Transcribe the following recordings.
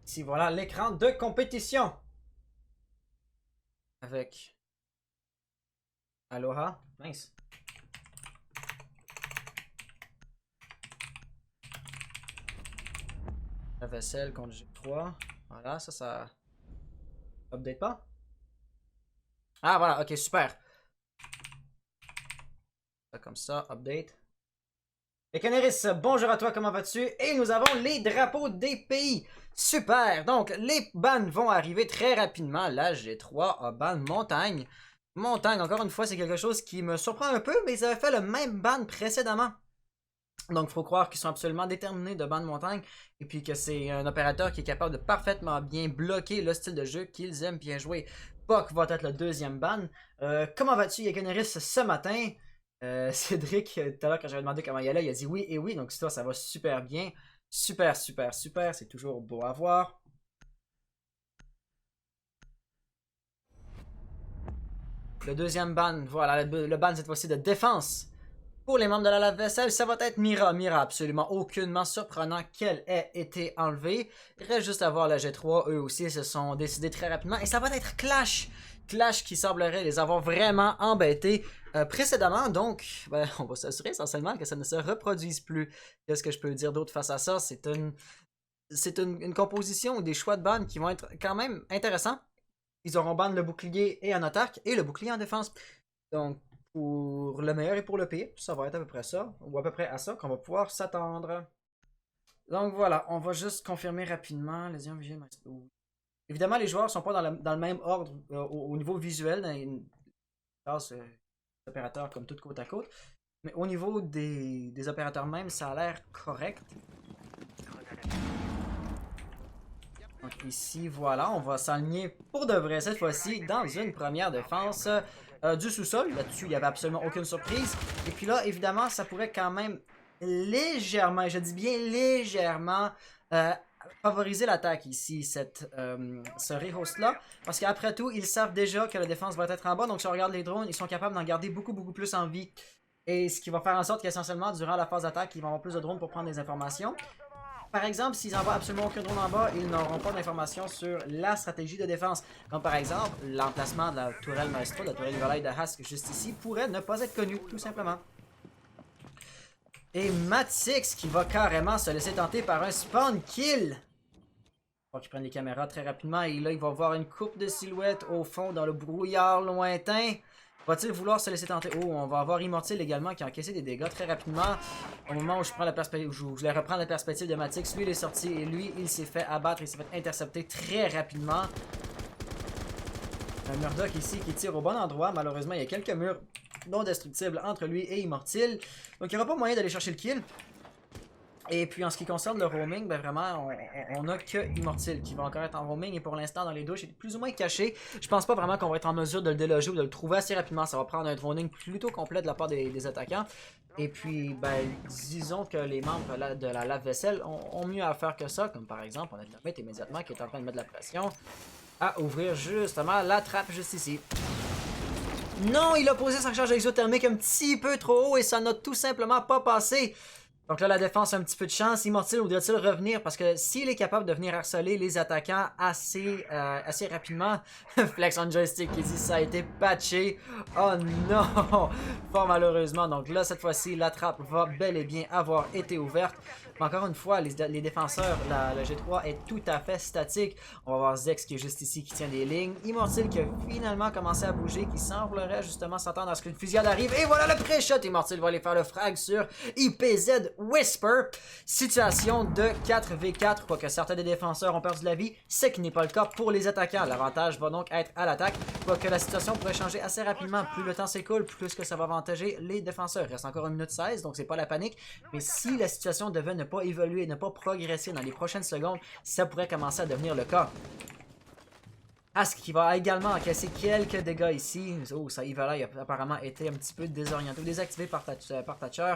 Ici, voilà l'écran de compétition. Avec Aloha. Mince. La vaisselle contre G3. Voilà, ça update pas. Ah, voilà, ok, super. Ça, comme ça, update. Et Canaris, bonjour à toi, comment vas-tu? Et nous avons les drapeaux des pays. Super! Donc, les bans vont arriver très rapidement. La G3 a ban montagne. Montagne, encore une fois, c'est quelque chose qui me surprend un peu, mais ils avaient fait le même ban précédemment. Donc, il faut croire qu'ils sont absolument déterminés de ban de montagne et puis que c'est un opérateur qui est capable de parfaitement bien bloquer le style de jeu qu'ils aiment bien jouer. Puck va être le deuxième ban. Comment vas-tu, Yagoneris, ce matin? Cédric, tout à l'heure, quand j'avais demandé comment il allait, il a dit oui et oui. Donc, toi, ça va super bien. Super, super, super. C'est toujours beau à voir. Le deuxième ban, voilà, le ban cette fois-ci de défense. Pour les membres de la lave-vaisselle, ça va être Mira. Mira, absolument aucunement surprenant qu'elle ait été enlevée. Il reste juste à voir la G3. Eux aussi se sont décidés très rapidement. Et ça va être Clash. Clash qui semblerait les avoir vraiment embêtés précédemment. Donc, ben, on va s'assurer essentiellement que ça ne se reproduise plus. Qu'est-ce que je peux dire d'autre face à ça? C'est une composition ou des choix de ban qui vont être quand même intéressants. Ils auront ban le bouclier et en attaque et le bouclier en défense. Donc, pour le meilleur et pour le pire, ça va être à peu près ça, ou à peu près à ça qu'on va pouvoir s'attendre. Donc voilà, on va juste confirmer rapidement les Vision Maestro. Évidemment, les joueurs ne sont pas dans le même ordre au niveau visuel, dans une classe opérateurs comme tout côte à côte, mais au niveau des opérateurs même, ça a l'air correct. Donc ici, voilà, on va s'aligner pour de vrai cette fois-ci dans une première défense du sous-sol. Là-dessus, il n'y avait absolument aucune surprise. Et puis là, évidemment, ça pourrait quand même légèrement, je dis bien légèrement, favoriser l'attaque ici, ce rehost-là. Parce qu'après tout, ils savent déjà que la défense va être en bas. Donc si on regarde les drones, ils sont capables d'en garder beaucoup, beaucoup plus en vie. Et ce qui va faire en sorte qu'essentiellement, durant la phase d'attaque, ils vont avoir plus de drones pour prendre des informations. Par exemple, s'ils n'envoient absolument aucun drone en bas, ils n'auront pas d'informations sur la stratégie de défense. Comme par exemple, l'emplacement de la tourelle Maestro, de la tourelle Volaille de Hask juste ici, pourrait ne pas être connu, tout simplement. Et Matix qui va carrément se laisser tenter par un spawn kill. Faut qu'il prenne les caméras très rapidement et là, il va voir une coupe de silhouettes au fond dans le brouillard lointain. Va-t-il vouloir se laisser tenter? Oh, on va avoir Immortal également qui a encaissé des dégâts très rapidement. Au moment où je prends la perspective, je voulais reprendre la perspective de Matix, lui il est sorti et lui il s'est fait abattre, il s'est fait intercepter très rapidement. Un Murdoch ici qui tire au bon endroit. Malheureusement, il y a quelques murs non destructibles entre lui et Immortal. Donc il n'y aura pas moyen d'aller chercher le kill. Et puis en ce qui concerne le roaming, ben vraiment, on a que Immortal qui va encore être en roaming et pour l'instant dans les douches, il est plus ou moins caché. Je pense pas vraiment qu'on va être en mesure de le déloger ou de le trouver assez rapidement. Ça va prendre un droning plutôt complet de la part des attaquants. Et puis, ben, disons que les membres de la lave-vaisselle ont mieux à faire que ça, comme par exemple, on a Dynamite immédiatement qui est en train de mettre de la pression à ouvrir justement la trappe juste ici. Non, il a posé sa charge exothermique un petit peu trop haut et ça n'a tout simplement pas passé. Donc là, la défense a un petit peu de chance. Immortal voudrait-il revenir? Parce que s'il est capable de venir harceler les attaquants assez rapidement, Flex on joystick qui dit ça a été patché. Oh non! Fort malheureusement. Donc là, cette fois-ci, la trappe va bel et bien avoir été ouverte. Mais encore une fois, les défenseurs, la G3 est tout à fait statique. On va voir Zex qui est juste ici, qui tient des lignes. Immortal qui a finalement commencé à bouger, qui semblerait justement s'attendre à ce qu'une fusillade arrive. Et voilà le pré-shot! Immortal va aller faire le frag sur IPZ Whisper. Situation de 4v4, quoique certains des défenseurs ont perdu la vie, ce qui n'est pas le cas pour les attaquants. L'avantage va donc être à l'attaque, quoique la situation pourrait changer assez rapidement. Plus le temps s'écoule, plus que ça va avantager les défenseurs. Il reste encore 1 minute 16, donc c'est pas la panique. Mais si la situation devait ne pas évoluer, ne pas progresser dans les prochaines secondes, ça pourrait commencer à devenir le cas. Ask qui va également encaisser quelques dégâts ici. Oh, ça Evileye a apparemment été un petit peu désorienté ou désactivé par Thatcher.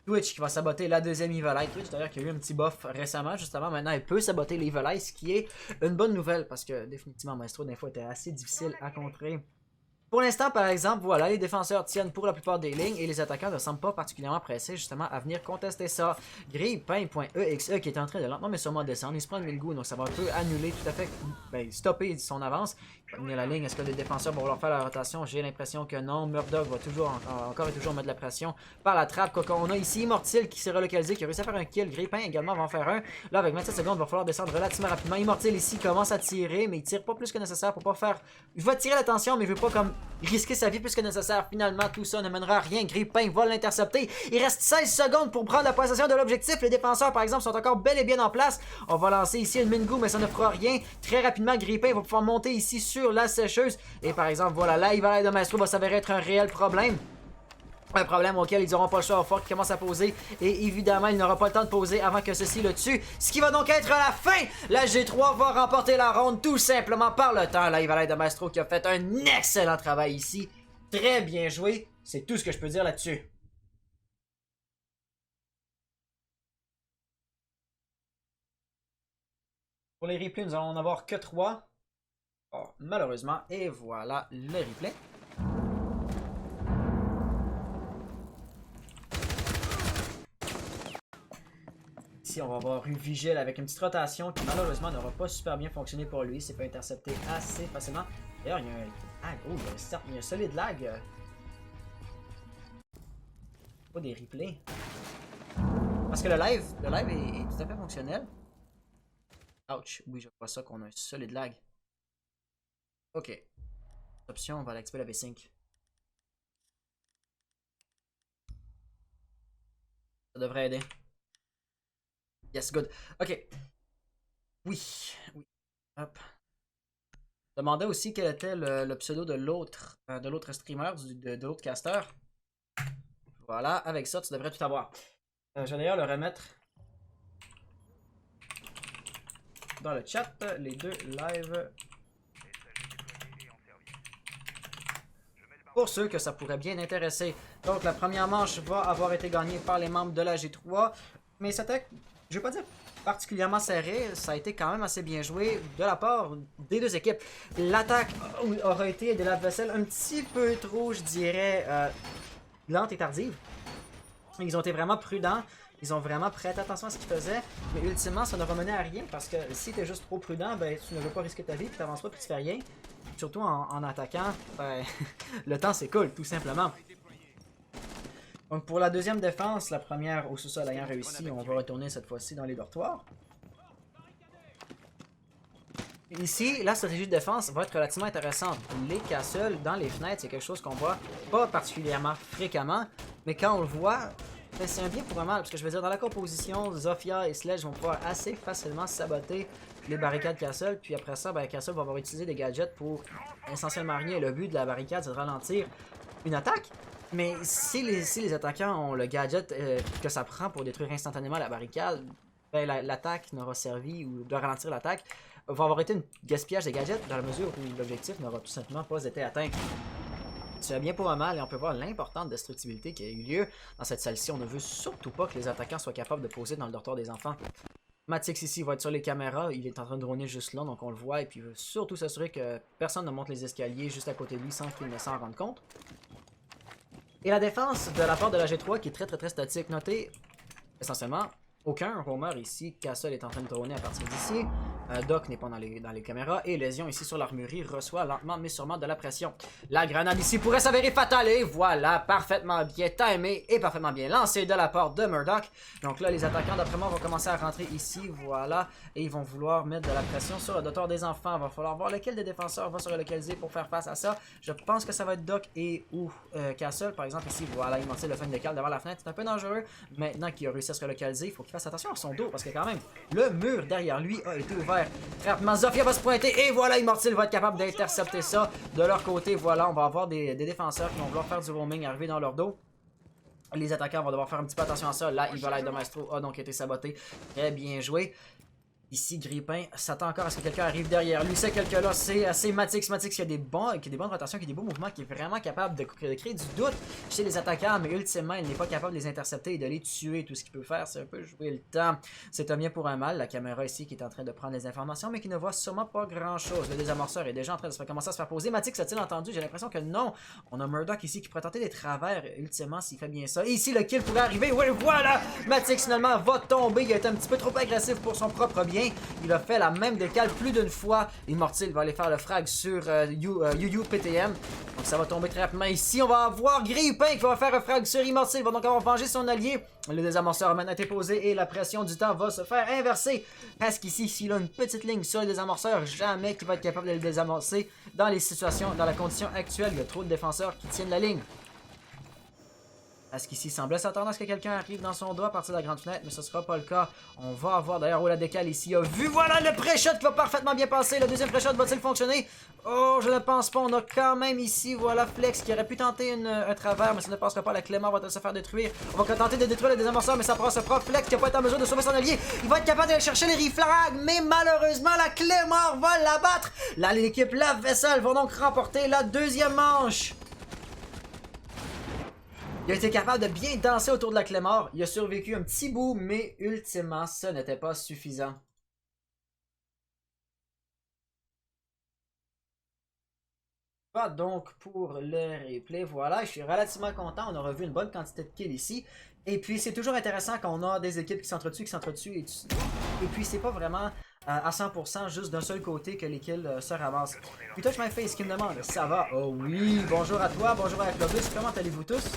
Twitch qui va saboter la deuxième Evileye. Twitch d'ailleurs qui a eu un petit buff récemment, justement. Maintenant, elle peut saboter l'Evileye, ce qui est une bonne nouvelle parce que définitivement Maestro, des fois, était assez difficile à contrer Pour l'instant, par exemple, voilà, les défenseurs tiennent pour la plupart des lignes et les attaquants ne semblent pas particulièrement pressés justement à venir contester ça. Grippin.exe qui est en train de lentement mais sûrement descendre, il se prend le goût, donc ça va un peu annuler tout à fait, ben, stopper son avance. Il va venir la ligne, est-ce que les défenseurs vont vouloir faire la rotation? J'ai l'impression que non. Murdoch va toujours, encore et toujours mettre de la pression par la trappe. Quoi qu'on a ici, Immortile qui s'est relocalisé, qui a réussi à faire un kill. Grippin également va en faire un. Là, avec 27 secondes, il va falloir descendre relativement rapidement. Immortile ici commence à tirer, mais il tire pas plus que nécessaire pour pas faire... Il va tirer l'attention, mais il veut pas comme risquer sa vie plus que nécessaire. Finalement, tout ça ne mènera à rien. Grippin va l'intercepter. Il reste 16 secondes pour prendre la possession de l'objectif. Les défenseurs, par exemple, sont encore bel et bien en place. On va lancer ici une Mingu, mais ça ne fera rien. Très rapidement, Grippin va pouvoir monter ici sur la sécheuse. Et par exemple, voilà, là, Ivalai de Maestro va s'avérer être un réel problème. Un problème auquel ils n'auront pas le choix fort qui commence à poser. Et évidemment, il n'aura pas le temps de poser avant que ceci le tue. Ce qui va donc être la fin. La G3 va remporter la ronde tout simplement par le temps. Là, Ivalai de Maestro qui a fait un excellent travail ici. Très bien joué. C'est tout ce que je peux dire là-dessus. Pour les replays, nous allons en avoir que 3. Oh, malheureusement. Et voilà le replay. Ici, on va avoir une Vigile avec une petite rotation qui malheureusement n'aura pas super bien fonctionné pour lui. C'est pas intercepté assez facilement. D'ailleurs, il y a un... Ah, oh, il y a un solide lag. Pas des replays. Parce que le live est tout à fait fonctionnel. Ouch, oui, je vois ça qu'on a un solide lag. Ok. Option, on va l'activer la V5. Ça devrait aider. Yes, good. Ok. Oui. Hop. Demandais aussi quel était le pseudo de l'autre streamer, de l'autre caster. Voilà, avec ça, tu devrais tout avoir. Je vais d'ailleurs le remettre dans le chat, les deux lives. Pour ceux que ça pourrait bien intéresser. Donc, la première manche va avoir été gagnée par les membres de la G3. Mais c'était, je vais pas dire particulièrement serré, ça a été quand même assez bien joué de la part des deux équipes. L'attaque aura été de la vaisselle un petit peu trop, je dirais, lente et tardive. Ils ont été vraiment prudents. Ils ont vraiment prêté attention à ce qu'ils faisaient. Mais ultimement, ça ne va mener à rien parce que si tu es juste trop prudent, ben, tu ne veux pas risquer ta vie, puis tu n'avances pas, puis tu fais rien. Surtout en attaquant, ben, le temps s'écoule, tout simplement. Donc pour la deuxième défense, la première au sous-sol ayant réussi, on va retourner cette fois-ci dans les dortoirs. Ici, la stratégie de défense va être relativement intéressante. Les castles dans les fenêtres, c'est quelque chose qu'on voit pas particulièrement fréquemment, mais quand on le voit, c'est un bien pour un mal, parce que je veux dire, dans la composition, Zofia et Sledge vont pouvoir assez facilement saboter les barricades Castle, puis après ça, ben, Castle va avoir utilisé des gadgets pour essentiellement rien. Le but de la barricade, c'est de ralentir une attaque, mais si les attaquants ont le gadget que ça prend pour détruire instantanément la barricade, ben, l'attaque n'aura servi, ou de ralentir l'attaque, va avoir été un gaspillage de gadgets dans la mesure où l'objectif n'aura tout simplement pas été atteint. C'est bien pour un mal et on peut voir l'importante destructibilité qui a eu lieu dans cette salle-ci. On ne veut surtout pas que les attaquants soient capables de poser dans le dortoir des enfants. Matix ici va être sur les caméras, il est en train de droner juste là, donc on le voit, et puis il veut surtout s'assurer que personne ne monte les escaliers juste à côté de lui sans qu'il ne s'en rende compte. Et la défense de la part de la G3 qui est très statique, notez essentiellement aucun roamer ici. Castle est en train de droner à partir d'ici. Doc n'est pas dans les caméras. Et Lésion ici sur l'armurerie reçoit lentement mais sûrement de la pression. La grenade ici pourrait s'avérer fatale. Et voilà, parfaitement bien timé et parfaitement bien lancé de la part de Murdoch. Donc là, les attaquants d'après moi vont commencer à rentrer ici. Voilà. Et ils vont vouloir mettre de la pression sur le dortoir des enfants. Il va falloir voir lequel des défenseurs va se relocaliser pour faire face à ça. Je pense que ça va être Doc et ou Castle. Par exemple ici, voilà, il monte le fin de cale devant la fenêtre. C'est un peu dangereux. Maintenant qu'il a réussi à se relocaliser, il faut qu'il fasse attention à son dos parce que quand même, le mur derrière lui a été ouvert. Très rapidement, Zofia va se pointer et voilà, Immortile va être capable d'intercepter ça. De leur côté, voilà, on va avoir des défenseurs qui vont vouloir faire du roaming arriver dans leur dos. Les attaquants vont devoir faire un petit peu attention à ça. Là, Ivalai de Maestro a donc été saboté. Très bien joué. Ici, Grippin s'attend encore à ce que quelqu'un arrive derrière lui. Ce quelqu'un-là, c'est Matix. Matix qui a des bonnes rotations, qui a des beaux mouvements, qui est vraiment capable de créer du doute chez les attaquants, mais ultimement, il n'est pas capable de les intercepter et de les tuer. Tout ce qu'il peut faire, c'est un peu jouer le temps. C'est un bien pour un mal. La caméra ici qui est en train de prendre les informations, mais qui ne voit sûrement pas grand-chose. Le désamorceur est déjà en train de commencer à se faire poser. Matix a-t-il entendu? J'ai l'impression que non. On a Murdoch ici qui pourrait tenter des travers, ultimement, s'il fait bien ça. Et ici, le kill pourrait arriver. Oui, voilà! Matix, finalement, va tomber. Il a été un petit peu trop agressif pour son propre bien. Il a fait la même décale plus d'une fois. Immortil va aller faire le frag sur UU PTM. Donc ça va tomber très rapidement. Ici, on va avoir Grippin qui va faire un frag sur Immortil. Il va donc avoir vengé son allié. Le désamorceur a maintenant été posé et la pression du temps va se faire inverser. Parce qu'ici, s'il a une petite ligne sur le désamorceur, jamais qu'il va être capable de le désamorcer dans les situations, dans la condition actuelle. Il y a trop de défenseurs qui tiennent la ligne. Parce qu'ici, il semblait s'attendre à ce que quelqu'un arrive dans son dos à partir de la grande fenêtre, mais ce ne sera pas le cas. On va avoir d'ailleurs la décale ici. A vu, voilà le pré-shot qui va parfaitement bien passer. Le deuxième pré-shot va-t-il fonctionner? Oh, je ne pense pas. On a quand même ici, voilà, Flex qui aurait pu tenter un travers, mais ça ne passera pas. La Clément va se faire détruire. On va tenter de détruire le désamorceur, mais ça se fera. Flex qui va pas être en mesure de sauver son allié. Il va être capable d'aller chercher les reflags, mais malheureusement, la Clément va l'abattre. Là, l'équipe La Vaisselle va donc remporter la deuxième manche. Il a été capable de bien danser autour de la Clémore. Il a survécu un petit bout, mais ultimement, ça n'était pas suffisant. Pas donc pour le replay. Voilà, je suis relativement content. On a revu une bonne quantité de kills ici. Et puis, c'est toujours intéressant quand on a des équipes qui s'entretuent, Et puis, c'est pas vraiment à 100% juste d'un seul côté que les kills se ramassent. Puis, Touch My Face qui me demande, ça va? Oh oui, bonjour à toi, bonjour à Clobus. Comment allez-vous tous?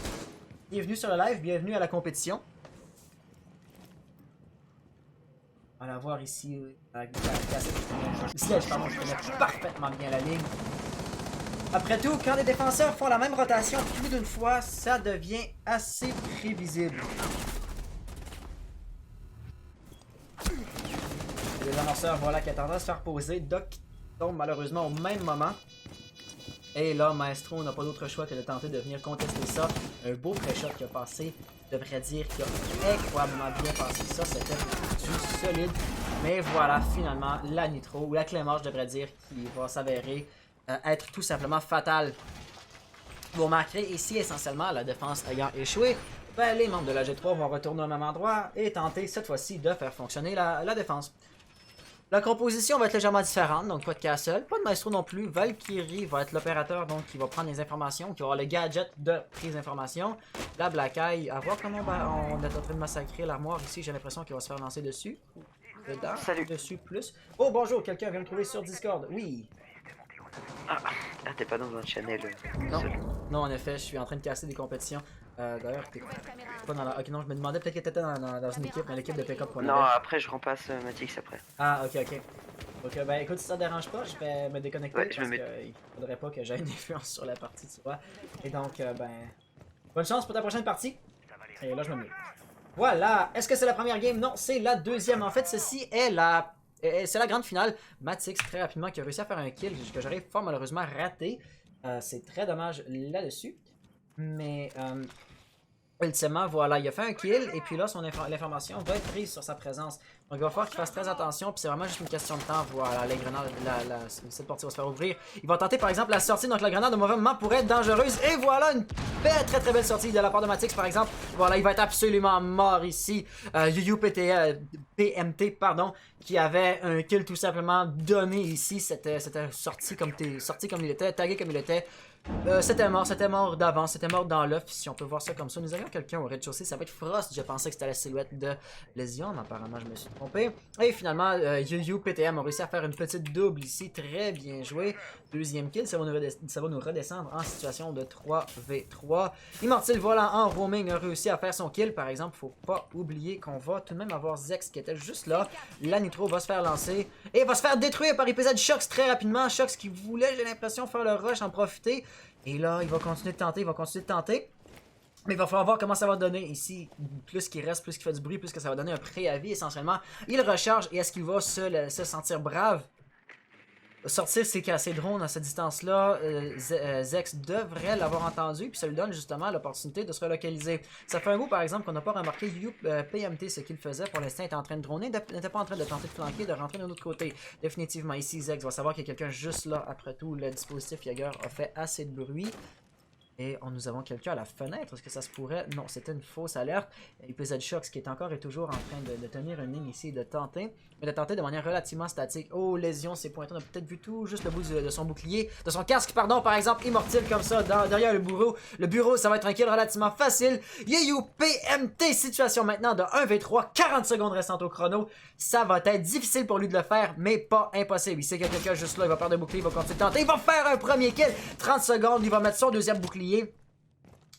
Bienvenue sur le live, bienvenue à la compétition. On va la voir ici. Siège, pardon, je connais parfaitement bien la ligne. Après tout, quand les défenseurs font la même rotation plus d'une fois, ça devient assez prévisible. Les amorceurs, voilà, qui a tendance à se faire poser. Doc tombe malheureusement au même moment. Et là, Maestro n'a pas d'autre choix que de tenter de venir contester ça. Un beau pré-shot qui a passé, je devrais dire qu'il a incroyablement bien passé ça. C'était du solide. Mais voilà, finalement, la Nitro, ou la Clémence, je devrais dire, qui va s'avérer être tout simplement fatale. Vous remarquerez ici, essentiellement, la défense ayant échoué, ben, les membres de la G3 vont retourner au même endroit et tenter cette fois-ci de faire fonctionner la défense. La composition va être légèrement différente, donc pas de Castle, pas de Maestro non plus. Valkyrie va être l'opérateur, donc qui va prendre les informations, qui va avoir le gadget de prise d'information. La Black Eye, à voir comment on est en train de massacrer l'armoire ici, j'ai l'impression qu'il va se faire lancer dessus. Dedans, salut. Dessus plus. Oh bonjour, quelqu'un vient me trouver sur Discord, oui. Ah, t'es pas dans un channel. Non, non, en effet, je suis en train de casser des compétitions. D'ailleurs, t'es pas dans la... Ok, non, je me demandais peut-être que t'étais dans une équipe, dans l'équipe de pick-up qu'on avait. Non, après je remplace Matix après. Ah, ok, ok. Donc, ben écoute, si ça te dérange pas, je vais me déconnecter parce qu'il faudrait pas que j'aie une influence sur la partie, tu vois. Et donc, ben, bonne chance pour ta prochaine partie. Et là, je me mets. Voilà, est-ce que c'est la première game? Non, c'est la deuxième. En fait, ceci est c'est la grande finale. Matix, très rapidement, qui a réussi à faire un kill que j'aurais fort malheureusement raté. C'est très dommage là-dessus. Mais, ultimement, voilà, il a fait un kill. Et puis là, l'information va être prise sur sa présence. Donc, il va falloir qu'il fasse très attention. Puis c'est vraiment juste une question de temps. Voilà, les grenades, cette partie va se faire ouvrir. Il va tenter, par exemple, la sortie. Donc, la grenade, au mauvais moment, pourrait être dangereuse. Et voilà, une très très belle sortie de la part de Matix, par exemple. Voilà, il va être absolument mort ici. UU PMT, pardon, qui avait un kill tout simplement donné ici. C'était sorti comme il était, tagué comme il était. C'était mort d'avance, c'était mort dans l'œuf, si on peut voir ça comme ça. Nous avions quelqu'un au rez-de-chaussée, ça va être Frost, je pensais que c'était la silhouette de Lésion, mais apparemment je me suis trompé. Et finalement, UU PTM a réussi à faire une petite double ici, très bien joué. Deuxième kill, ça va nous redescendre en situation de 3v3. Immortil, voilà, en roaming, a réussi à faire son kill, par exemple. Faut pas oublier qu'on va tout de même avoir Zex qui était juste là. La Nitro va se faire lancer et va se faire détruire par épisode Shox très rapidement. Shox qui voulait, j'ai l'impression, faire le rush, en profiter. Et là, il va continuer de tenter, Mais il va falloir voir comment ça va donner ici. Plus qu'il reste, plus qu'il fait du bruit, plus que ça va donner un préavis essentiellement. Il recharge et est-ce qu'il va se sentir brave? sortir ses drones à cette distance-là, Zex devrait l'avoir entendu, puis ça lui donne justement l'opportunité de se relocaliser. Ça fait un bout, par exemple, qu'on n'a pas remarqué PMT, ce qu'il faisait pour l'instant, était en train de droner, n'était pas en train de tenter de flanquer, de rentrer de l'autre côté. Définitivement, ici, Zex va savoir qu'il y a quelqu'un juste là. Après tout, le dispositif Jaeger a fait assez de bruit. Et nous avons quelqu'un à la fenêtre. Est-ce que ça se pourrait? Non, c'était une fausse alerte. IPZ Shox qui est encore et toujours en train de tenir une ligne ici et de tenter. Mais de tenter de manière relativement statique. Oh, Lésion s'est pointé. On a peut-être vu tout juste le bout de son bouclier. De son casque, pardon, par exemple, immortile comme ça, derrière le bureau. Le bureau, ça va être un kill relativement facile. Yeyu PMT, situation maintenant de 1v3. 40 secondes restantes au chrono. Ça va être difficile pour lui de le faire, mais pas impossible. Il sait qu'il y a quelqu'un juste là. Il va perdre un bouclier, il va continuer de tenter. Il va faire un premier kill. 30 secondes, il va mettre son deuxième bouclier.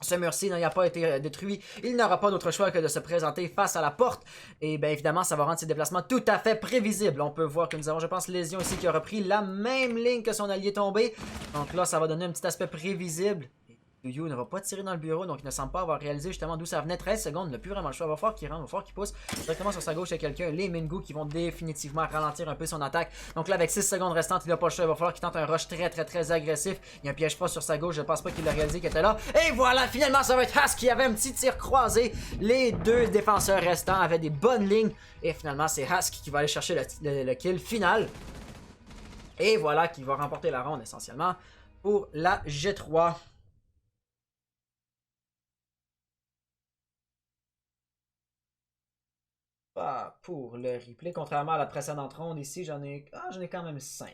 Ce mur-ci n'a pas été détruit. Il n'aura pas d'autre choix que de se présenter face à la porte. Et bien évidemment, ça va rendre ses déplacements tout à fait prévisibles. On peut voir que nous avons, je pense, Lésion ici qui a repris la même ligne que son allié tombé. Donc là, ça va donner un petit aspect prévisible. Yuyu ne va pas tirer dans le bureau, donc il ne semble pas avoir réalisé justement d'où ça venait. 13 secondes, il n'a plus vraiment le choix. Il va falloir qu'il rentre, il va falloir qu'il pousse. Directement sur sa gauche, il y a quelqu'un, les Mingu, qui vont définitivement ralentir un peu son attaque. Donc là, avec 6 secondes restantes, il n'a pas le choix. Il va falloir qu'il tente un rush très agressif. Il y a un piège pas sur sa gauche, je pense pas qu'il l'a réalisé qu'il était là. Et voilà, finalement, ça va être Hask qui avait un petit tir croisé. Les deux défenseurs restants avaient des bonnes lignes. Et finalement, c'est Hask qui va aller chercher le kill final. Et voilà, qui va remporter la ronde essentiellement pour la G3. Pour le replay, contrairement à la précédente ronde, ici j'en ai quand même 5.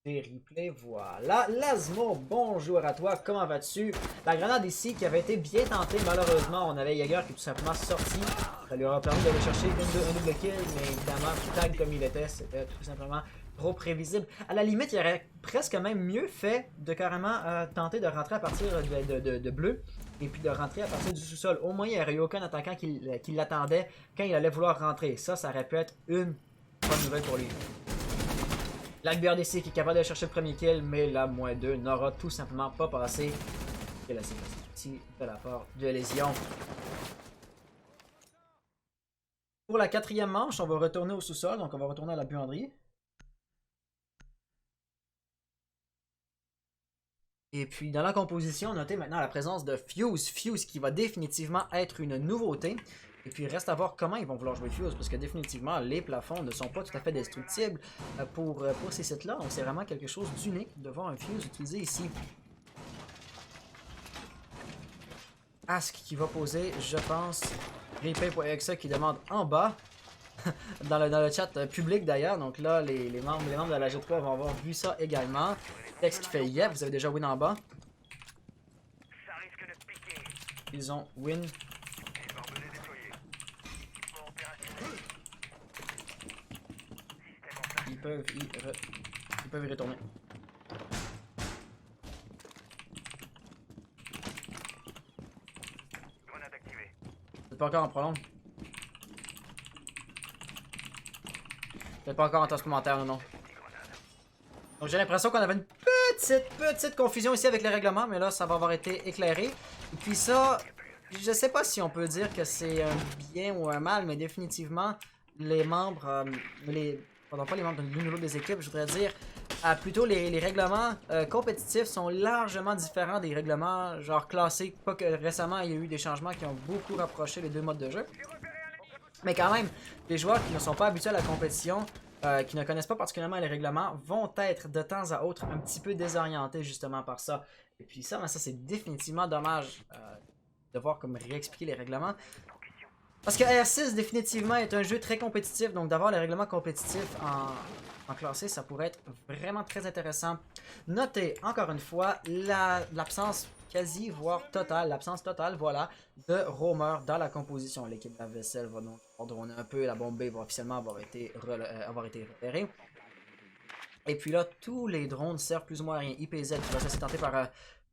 Des replays, voilà. Lasmo, bonjour à toi, comment vas-tu? La grenade ici qui avait été bien tentée, malheureusement, on avait Jaeger qui est tout simplement sorti. Ça lui aura permis d'aller chercher un double kill, mais évidemment, tag comme il était, c'était tout simplement trop prévisible. À la limite, il aurait presque même mieux fait de carrément tenter de rentrer à partir de bleu. Et puis de rentrer à partir du sous-sol. Au moins, il n'y aurait eu aucun attaquant qui l'attendait quand il allait vouloir rentrer. Ça aurait pu être une bonne nouvelle pour lui. LagBRDC qui est capable de chercher le premier kill, mais la -2 n'aura tout simplement pas passé. Et là, c'est parti de la part de Lésion. Pour la quatrième manche, on va retourner au sous-sol, donc on va retourner à la buanderie. Et puis dans la composition, notez maintenant la présence de Fuse. Fuse qui va définitivement être une nouveauté. Et puis il reste à voir comment ils vont vouloir jouer Fuse. Parce que définitivement, les plafonds ne sont pas tout à fait destructibles pour ces sites-là. Donc c'est vraiment quelque chose d'unique de voir un Fuse utilisé ici. Ask qui va poser, je pense, replay.exe qui demande en bas. dans le chat public d'ailleurs. Donc là, les membres de la G3 vont avoir vu ça également. Texte qui fait yep, vous avez déjà win en bas. Ils ont win. Ils peuvent y retourner. C'est pas encore en prolonge. C'est pas encore en tasse commentaire, non. Donc j'ai l'impression qu'on avait une petite confusion ici avec les règlements, mais là ça va avoir été éclairé. Et puis ça, je sais pas si on peut dire que c'est un bien ou un mal, mais définitivement les membres, pardon, pas les membres de l'une ou l'autre des équipes, je voudrais dire plutôt les règlements compétitifs sont largement différents des règlements genre classés. Pas que récemment il y a eu des changements qui ont beaucoup rapproché les deux modes de jeu. Mais quand même, les joueurs qui ne sont pas habitués à la compétition, qui ne connaissent pas particulièrement les règlements, vont être de temps à autre un petit peu désorientés justement par ça. Et puis ça, ça c'est définitivement dommage de voir comme réexpliquer les règlements. Parce que R6 définitivement est un jeu très compétitif, donc d'avoir les règlements compétitifs en classé, ça pourrait être vraiment très intéressant. Notez encore une fois l'absence quasi, voire totale, l'absence totale, voilà, de roamer dans la composition. L'équipe de la vaisselle va donc droner un peu, la bombe B va officiellement avoir été repérée. Et puis là, tous les drones servent plus ou moins à rien. IPZ qui va se laisser tenter par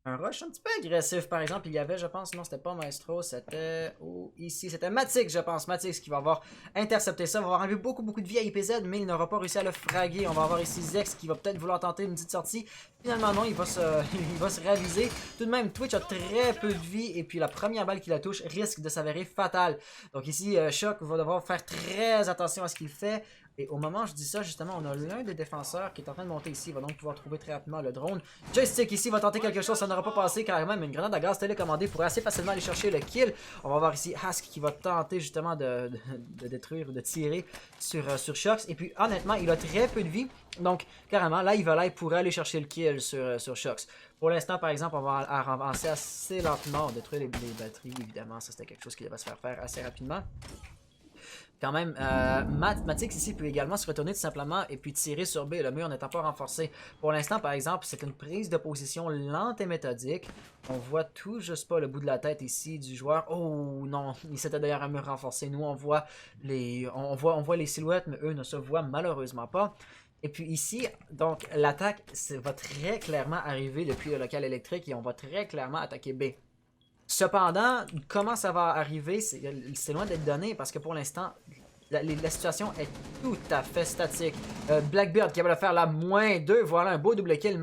un rush un petit peu agressif, par exemple. Il y avait, je pense, non, c'était pas Maestro, c'était ici, c'était Matix, je pense. Matix qui va avoir intercepté ça, va avoir enlevé beaucoup de vie à IPZ, mais il n'aura pas réussi à le fraguer. On va avoir ici Zex qui va peut-être vouloir tenter une petite sortie. Finalement, non, il va se raviser. Tout de même, Twitch a très peu de vie, et puis la première balle qui la touche risque de s'avérer fatale. Donc ici, Shock va devoir faire très attention à ce qu'il fait. Et au moment où je dis ça, justement, on a l'un des défenseurs qui est en train de monter ici. Il va donc pouvoir trouver très rapidement le drone. Joystick ici va tenter quelque chose, ça n'aura pas passé carrément, mais une grenade à gaz télécommandée pourrait assez facilement aller chercher le kill. On va voir ici Hask qui va tenter justement de détruire ou de tirer sur Shox. Et puis honnêtement, il a très peu de vie. Donc carrément, là, Evil pourrait aller chercher le kill sur Shox. Pour l'instant, par exemple, on va avancer assez lentement. On détruit les batteries, évidemment. Ça, c'était quelque chose qui devait se faire assez rapidement. Quand même, Matix ici peut également se retourner tout simplement et puis tirer sur B, le mur n'étant pas renforcé. Pour l'instant, par exemple, c'est une prise de position lente et méthodique. On voit tout juste pas le bout de la tête ici du joueur. Oh non, c'était d'ailleurs un mur renforcé. Nous, on voit les silhouettes, mais eux ne se voient malheureusement pas. Et puis ici, donc l'attaque va très clairement arriver depuis le local électrique et on va très clairement attaquer B. Cependant, comment ça va arriver, c'est loin d'être donné parce que pour l'instant, la situation est tout à fait statique. Blackbeard qui va faire la -2, voilà un beau double kill.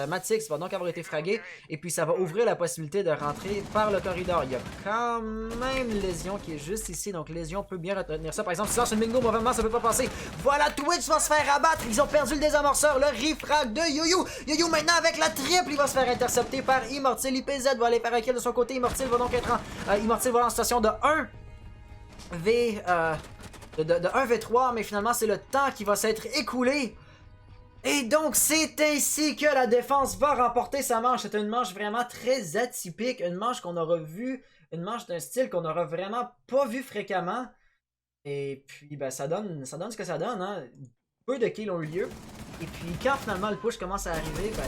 Matix va donc avoir été fragué et puis ça va ouvrir la possibilité de rentrer par le corridor. Il y a quand même Lésion qui est juste ici, donc Lésion peut bien retenir ça. Par exemple, si ça lance une bingo, mauvais moment, ça peut pas passer. Voilà, Twitch va se faire abattre, ils ont perdu le désamorceur, le refrag de Youyou. Youyou maintenant avec la triple, il va se faire intercepter par Immortil. IPZ va aller faire un kill de son côté, Immortil va donc être Immortil va en situation de 1v... De 1v3, mais finalement c'est le temps qui va s'être écoulé. Et donc c'est ainsi que la défense va remporter sa manche. C'est une manche vraiment très atypique, une manche qu'on aura vu, une manche d'un style qu'on aura vraiment pas vu fréquemment. Et puis ben, ça donne ce que ça donne, hein. Peu de kills ont eu lieu. Et puis quand finalement le push commence à arriver, ben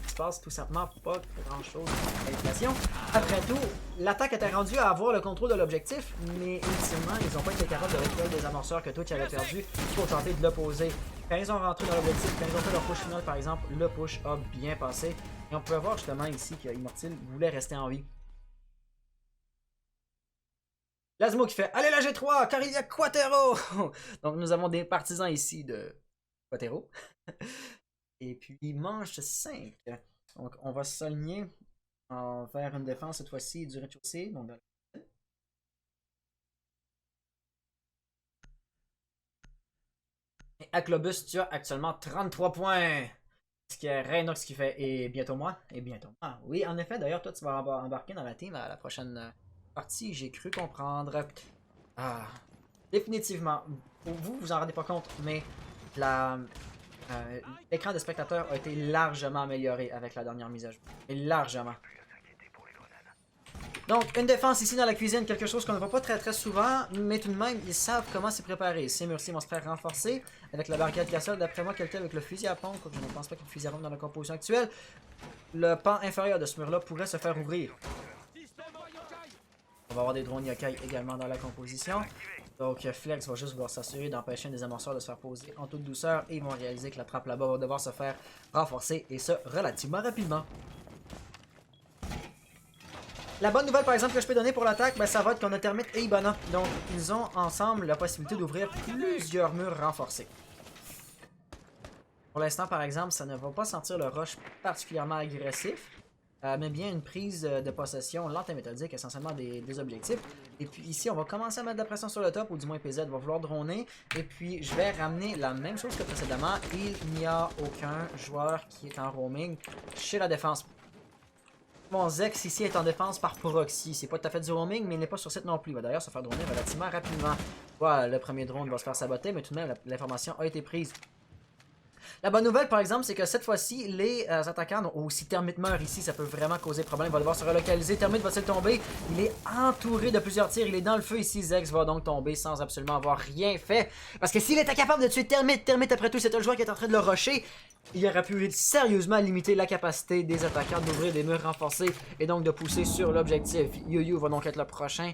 il se passe tout simplement pas grand chose à l'inflation. Après tout, l'attaque était rendue à avoir le contrôle de l'objectif, mais ultimement, ils n'ont pas été capables de récupérer des amorceurs que Twitch avait perdu pour tenter de l'opposer. Quand ils ont rentré dans l'objectif, quand ils ont fait leur push final par exemple, le push a bien passé. Et on pouvait voir justement ici que Immortil voulait rester en vie. Lazmo qui fait « Allez la G3, car il y a Quatero !» Donc nous avons des partisans ici de Quatero. Et puis manche 5. Donc on va s'aligner vers une défense cette fois-ci du rez-de-chaussée. Donc et Aclobus, tu as actuellement 33 points. Ce qui est Reynox qui fait et bientôt moi. Et bientôt moi. Oui, en effet, d'ailleurs, toi tu vas embarquer dans la team à la prochaine partie. J'ai cru comprendre. Ah, définitivement. Vous vous en rendez pas compte, mais l'écran de spectateur a été largement amélioré avec la dernière mise à jour. Et largement. Donc, une défense ici dans la cuisine, quelque chose qu'on ne voit pas très souvent, mais tout de même, ils savent comment s'y préparer. Ces murs-ci vont se faire renforcer avec la barricade cassole. D'après moi, quelqu'un avec le fusil à pompe, je ne pense pas qu'il y ait de fusil à pompe dans la composition actuelle. Le pan inférieur de ce mur-là pourrait se faire ouvrir. On va avoir des drones yokai également dans la composition. Donc Flex va juste vouloir s'assurer d'empêcher un des amorceurs de se faire poser en toute douceur et ils vont réaliser que la trappe là-bas va devoir se faire renforcer et ce relativement rapidement. La bonne nouvelle par exemple que je peux donner pour l'attaque, ben, ça va être qu'on a Termite et Ibana. Donc ils ont ensemble la possibilité d'ouvrir plusieurs murs renforcés. Pour l'instant par exemple, ça ne va pas sentir le rush particulièrement agressif. Mais bien une prise de possession lente et méthodique, essentiellement des objectifs. Et puis ici, on va commencer à mettre de la pression sur le top, ou du moins PZ va vouloir droner. Et puis, je vais ramener la même chose que précédemment. Il n'y a aucun joueur qui est en roaming chez la défense. Mon Zex ici est en défense par proxy. C'est pas tout à fait du roaming, mais il n'est pas sur site non plus. Il va d'ailleurs se faire droner relativement rapidement. Voilà, le premier drone va se faire saboter, mais tout de même, l'information a été prise. La bonne nouvelle, par exemple, c'est que cette fois-ci, les attaquants ont aussi Termite meurt ici. Ça peut vraiment causer problème. Il va devoir se relocaliser. Termite va-t-il tomber? Il est entouré de plusieurs tirs. Il est dans le feu ici. Zex va donc tomber sans absolument avoir rien fait. Parce que s'il était capable de tuer Termite, après tout, c'est un joueur qui est en train de le rusher. Il aurait pu sérieusement limiter la capacité des attaquants d'ouvrir des murs renforcés et donc de pousser sur l'objectif. Youyou va donc être le prochain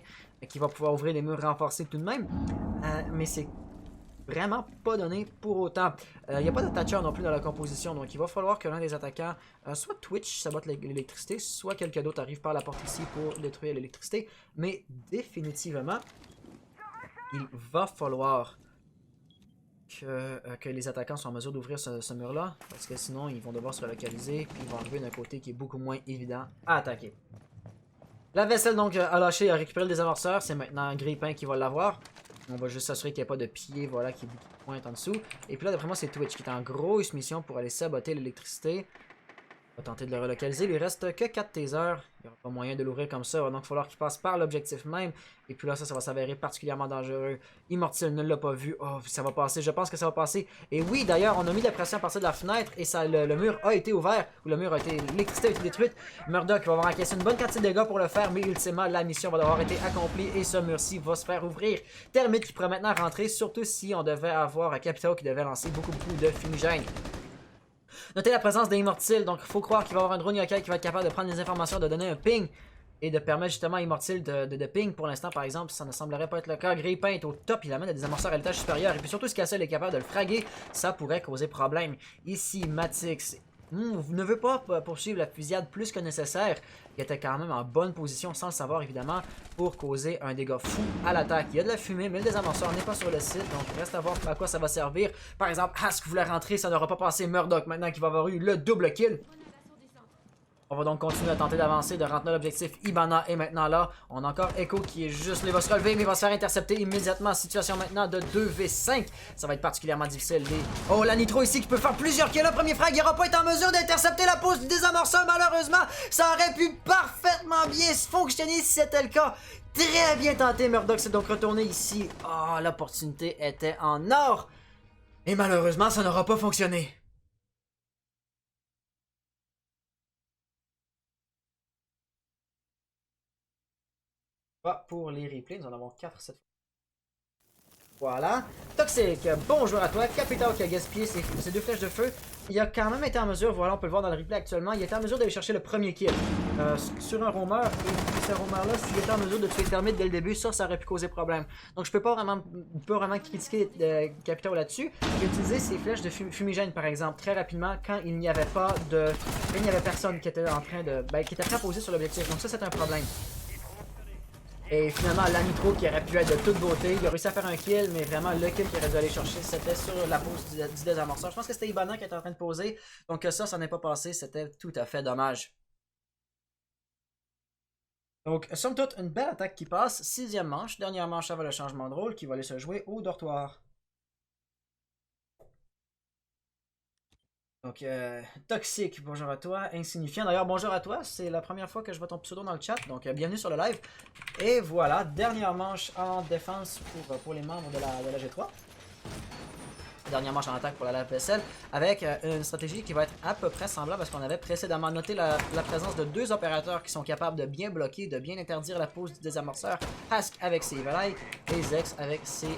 qui va pouvoir ouvrir des murs renforcés tout de même. Mais c'est vraiment pas donné pour autant. Il n'y a pas d'attaquant non plus dans la composition, donc il va falloir que l'un des attaquants, soit Twitch sabote l'électricité, soit quelqu'un d'autre arrive par la porte ici pour détruire l'électricité. Mais définitivement, il va falloir que les attaquants soient en mesure d'ouvrir ce mur-là, parce que sinon ils vont devoir se relocaliser, et ils vont arriver d'un côté qui est beaucoup moins évident à attaquer. La vaisselle donc a lâché, a récupéré le désamorceur, c'est maintenant Grippin qui va l'avoir. On va juste s'assurer qu'il n'y ait pas de pied, voilà, qui pointe en dessous. Et puis là, d'après moi, c'est Twitch qui est en grosse mission pour aller saboter l'électricité. On va tenter de le relocaliser. Il lui reste que 4 tasers. Il n'y aura pas moyen de l'ouvrir comme ça. Il va donc falloir qu'il passe par l'objectif même. Et puis là, ça va s'avérer particulièrement dangereux. Immortel ne l'a pas vu. Oh, ça va passer. Je pense que ça va passer. Et oui, d'ailleurs, on a mis la pression à partir de la fenêtre. Et ça, le mur a été ouvert. Ou le mur a été... L'électricité a été détruite. Murdoch va avoir encaissé une bonne quantité de dégâts pour le faire. Mais ultimement, la mission va devoir être accomplie. Et ce mur-ci va se faire ouvrir. Termite qui pourrait maintenant rentrer. Surtout si on devait avoir un Capitao qui devait lancer beaucoup de fumigènes. Notez la présence des Immortils, donc il faut croire qu'il va y avoir un drone yokai qui va être capable de prendre des informations, de donner un ping et de permettre justement à Immortil de ping. Pour l'instant, par exemple, ça ne semblerait pas être le cas. Grille-Pain est au top, il amène des amorceurs à l'étage supérieur. Et puis surtout, si Cassel est capable de le fraguer, ça pourrait causer problème. Ici, Matix ne veut pas poursuivre la fusillade plus que nécessaire. Il était quand même en bonne position, sans le savoir évidemment, pour causer un dégât fou à l'attaque. Il y a de la fumée, mais le désamorceur n'est pas sur le site, donc il reste à voir à quoi ça va servir. Par exemple, Hask voulait rentrer, ça n'aura pas passé. Murdoch, maintenant qu'il va avoir eu le double kill. On va donc continuer à tenter d'avancer, de rentrer l'objectif. Hibana est maintenant là. On a encore Echo qui est juste là. Il va se relever, mais il va se faire intercepter immédiatement. Situation maintenant de 2v5. Ça va être particulièrement difficile. Oh, la Nitro ici qui peut faire plusieurs kills. Le premier frag, il n'aura pas été en mesure d'intercepter la pose du désamorceur. Malheureusement, ça aurait pu parfaitement bien fonctionner si c'était le cas. Très bien tenté. Murdoch s'est donc retourné ici. Oh, l'opportunité était en or. Et malheureusement, ça n'aura pas fonctionné. Pour les replays, nous en avons 4 cette fois. Voilà. Toxic, bonjour à toi. Capitao qui a gaspillé ses 2 flèches de feu. Il a quand même été en mesure, voilà, on peut le voir dans le replay actuellement, il était en mesure d'aller chercher le premier kill sur un roamer. Et ce roamer-là, s'il était en mesure de tuer Termite dès le début, ça aurait pu causer problème. Donc je peux pas vraiment critiquer Capitao là-dessus. J'ai utilisé ses flèches de fumigène par exemple, très rapidement, quand il n'y avait pas de... Quand il n'y avait personne qui était en train de... qui était prêt à poser sur l'objectif. Donc ça, c'est un problème. Et finalement, la Nitro qui aurait pu être de toute beauté, il a réussi à faire un kill, mais vraiment le kill qu'il aurait dû aller chercher, c'était sur la pose du désamorceur. Je pense que c'était Hibana qui était en train de poser, donc ça n'est pas passé, c'était tout à fait dommage. Donc, somme toute, une belle attaque qui passe. 6e manche, dernière manche avant le changement de rôle qui va aller se jouer au dortoir. Donc, Toxic, bonjour à toi. Insignifiant, d'ailleurs, bonjour à toi. C'est la première fois que je vois ton pseudo dans le chat, donc bienvenue sur le live. Et voilà, dernière manche en défense pour les membres de la G3. Dernière manche en attaque pour la lave-vaisselle, avec une stratégie qui va être à peu près semblable à ce qu'on avait précédemment. Noté la présence de 2 opérateurs qui sont capables de bien bloquer, de bien interdire la pose du désamorceur. Hask avec ses Evilite et Zex avec ses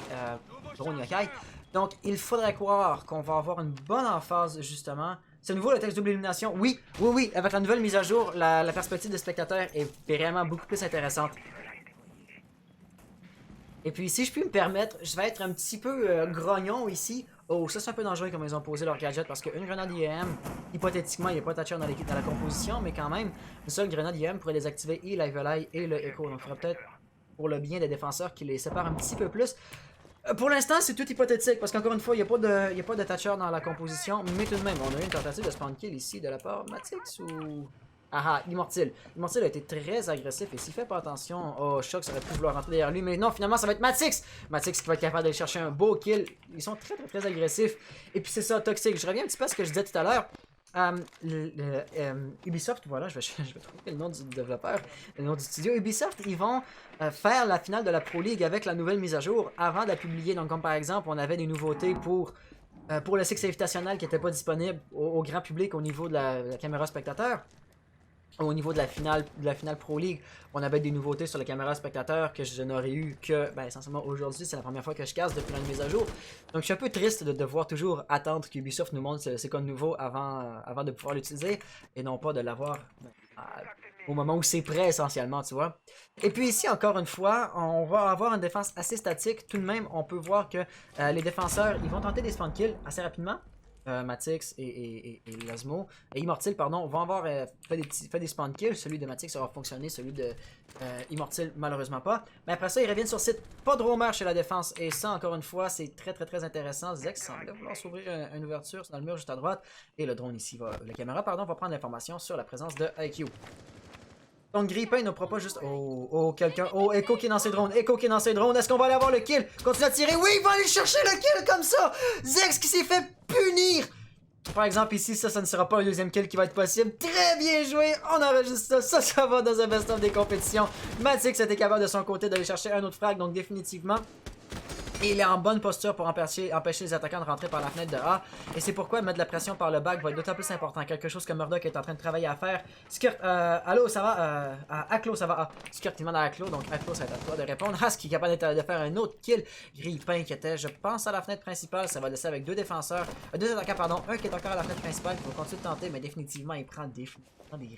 drones yokai. Donc, il faudrait croire qu'on va avoir une bonne emphase, justement. C'est nouveau le texte double élimination. Oui, oui, oui. Avec la nouvelle mise à jour, la perspective des spectateurs est vraiment beaucoup plus intéressante. Et puis, si je puis me permettre, je vais être un petit peu grognon ici. Oh, ça c'est un peu dangereux comme ils ont posé leur gadget parce qu'une grenade IEM, hypothétiquement, il n'y a pas de toucher dans la composition, mais quand même, une seule grenade IEM pourrait désactiver et l'Iveleye et le Echo. Donc, il faudrait peut-être, pour le bien des défenseurs, qu'ils les séparent un petit peu plus. Pour l'instant, c'est tout hypothétique, parce qu'encore une fois, il n'y a pas de toucher dans la composition, mais tout de même, on a eu une tentative de spawn kill ici de la part de Matix ou... Ah, Immortil. Immortil a été très agressif et s'il fait pas attention, oh, Shock aurait pu vouloir rentrer derrière lui, mais non, finalement, ça va être Matix. Matix qui va être capable d'aller chercher un beau kill. Ils sont très agressifs. Et puis c'est ça, Toxic. Je reviens un petit peu à ce que je disais tout à l'heure. Ubisoft, voilà, je vais trouver le nom du développeur, le nom du studio. Ubisoft, ils vont faire la finale de la Pro League avec la nouvelle mise à jour avant de la publier. Donc, comme par exemple, on avait des nouveautés pour le Six Invitational qui n'était pas disponible au grand public au niveau de la caméra spectateur. Au niveau de la finale Pro League, on avait des nouveautés sur la caméra spectateur que je n'aurais eu que, essentiellement aujourd'hui, c'est la première fois que je casse depuis la mise à jour. Donc je suis un peu triste de devoir toujours attendre qu'Ubisoft nous montre c'est quoi de nouveau avant de pouvoir l'utiliser, et non pas de l'avoir au moment où c'est prêt essentiellement, tu vois. Et puis ici, encore une fois, on va avoir une défense assez statique. Tout de même, on peut voir que les défenseurs, ils vont tenter des spawn kills assez rapidement. Matix et Lasmo et Immortil, pardon, vont avoir fait des spawn kills. Celui de Matix aura fonctionné, celui de Immortil malheureusement pas. Mais après ça, ils reviennent sur site. Pas de roamer chez la défense. Et ça, encore une fois, c'est très intéressant. Zex semble vouloir s'ouvrir une ouverture dans le mur juste à droite. Et le drone ici, la caméra, pardon, va prendre l'information sur la présence de IQ. Donc Grippin ne pourra pas juste... Oh, quelqu'un... Oh, Echo qui est dans ses drones. Echo qui est dans ses drones. Est-ce qu'on va aller avoir le kill? Continue à tirer. Oui, il va aller chercher le kill comme ça. Zex qui s'est fait punir. Par exemple, ici, ça ne sera pas un deuxième kill qui va être possible. Très bien joué. On enregistre ça. Ça va dans un best-of des compétitions. Matix était capable de son côté d'aller chercher un autre frag. Donc définitivement... il est en bonne posture pour empêcher les attaquants de rentrer par la fenêtre de A. Et c'est pourquoi mettre de la pression par le back va être d'autant plus important. Quelque chose que Murdoch est en train de travailler à faire. Skurt, allô, ça va? Aklo, ça va? Skurt, il demande à Aklo. Donc Aklo, ça va être à toi de répondre. Hask qui est capable de faire un autre kill. Grippin qui était, je pense, à la fenêtre principale. Ça va laisser avec deux défenseurs. Deux attaquants, pardon. Un qui est encore à la fenêtre principale. Il faut continuer de tenter, mais définitivement, il prend des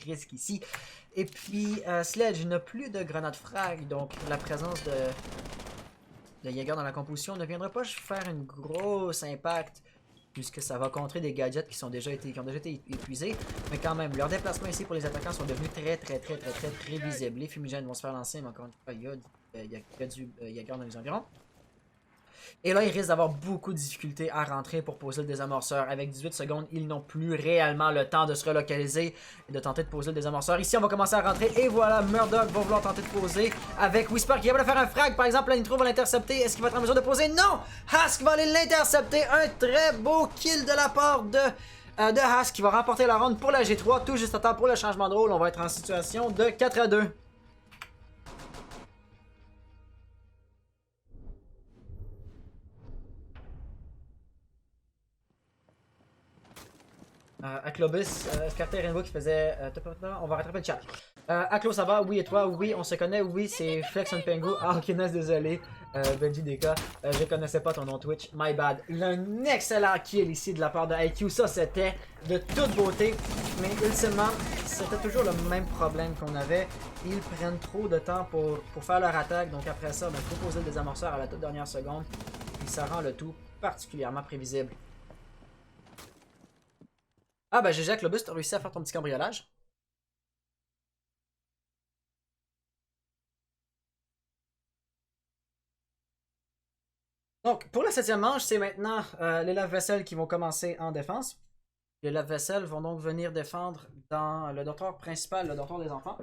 risques ici. Et puis, Sledge n'a plus de grenade frag. Donc, la présence de Jaeger dans la composition ne viendra pas faire une grosse impact puisque ça va contrer des gadgets qui ont déjà été épuisés, mais quand même, leurs déplacements ici pour les attaquants sont devenus très prévisibles. Les fumigènes vont se faire lancer, mais encore une fois, il y a du Jaeger dans les environs. Et là, ils risquent d'avoir beaucoup de difficultés à rentrer pour poser le désamorceur. Avec 18 secondes, ils n'ont plus réellement le temps de se relocaliser et de tenter de poser le désamorceur. Ici, on va commencer à rentrer. Et voilà, Murdoch va vouloir tenter de poser avec Whisper qui est capable de faire un frag. Par exemple, la Nitro va l'intercepter. Est-ce qu'il va être en mesure de poser? Non! Hask va aller l'intercepter. Un très beau kill de la part de Hask qui va remporter la ronde pour la G3. Tout juste à temps pour le changement de rôle. On va être en situation de 4-2. Aclobus, Scarter Rainbow qui faisait... on va rattraper le chat. Aclo, ça va? Oui, et toi? Oui, on se connaît? Oui, c'est Flex on Pengu. Ah, ok, nice, désolé. Benji DK, je connaissais pas ton nom Twitch. My bad. Un excellent kill ici de la part de IQ. Ça, c'était de toute beauté. Mais ultimement, c'était toujours le même problème qu'on avait. Ils prennent trop de temps pour faire leur attaque. Donc après ça, il faut poser le désamorceur à la toute dernière seconde. Et ça rend le tout particulièrement prévisible. Ah bah GG Clobus, t'as réussi à faire ton petit cambriolage. Donc pour la 7e manche, c'est maintenant les lave-vaisselle qui vont commencer en défense. Les lave-vaisselle vont donc venir défendre dans le dortoir principal, le dortoir des enfants.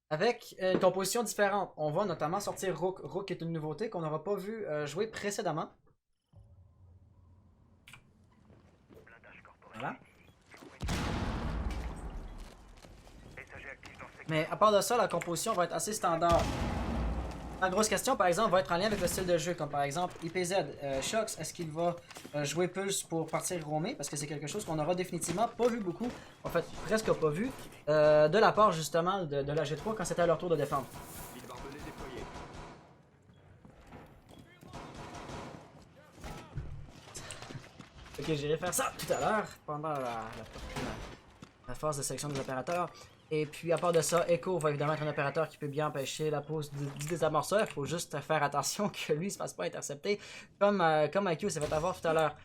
Avec une composition différente. On va notamment sortir Rook. Rook est une nouveauté qu'on n'aura pas vu jouer précédemment. Voilà. Mais à part de ça, la composition va être assez standard. La grosse question, par exemple, va être en lien avec le style de jeu, comme par exemple IPZ, Shox, est-ce qu'il va jouer Pulse pour partir roamer? Parce que c'est quelque chose qu'on aura définitivement pas vu beaucoup, en fait presque pas vu, de la part justement de la G3 quand c'était à leur tour de défendre. Ok, j'irai faire ça tout à l'heure, pendant la phase de sélection des opérateurs. Et puis à part de ça, Echo va évidemment être un opérateur qui peut bien empêcher la pose du désamorceur. Il faut juste faire attention que lui ne se fasse pas intercepter, comme IQ s'est fait avoir tout à l'heure.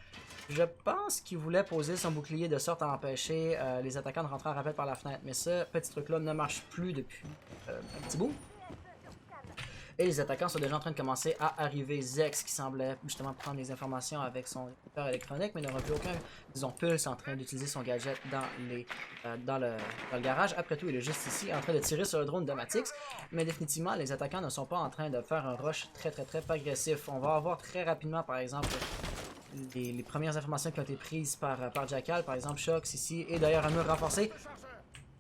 Je pense qu'il voulait poser son bouclier de sorte à empêcher les attaquants de rentrer en rappel par la fenêtre. Mais ce petit truc-là ne marche plus depuis un petit bout. Et les attaquants sont déjà en train de commencer à arriver. Zex qui semblait justement prendre des informations avec son écouteur électronique, mais n'aura plus aucun, disons, Pulse en train d'utiliser son gadget dans le garage. Après tout, il est juste ici en train de tirer sur le drone de Matix. Mais définitivement, les attaquants ne sont pas en train de faire un rush très agressif. On va avoir très rapidement, par exemple, les premières informations qui ont été prises par Jackal, par exemple Shox ici, et d'ailleurs un mur renforcé.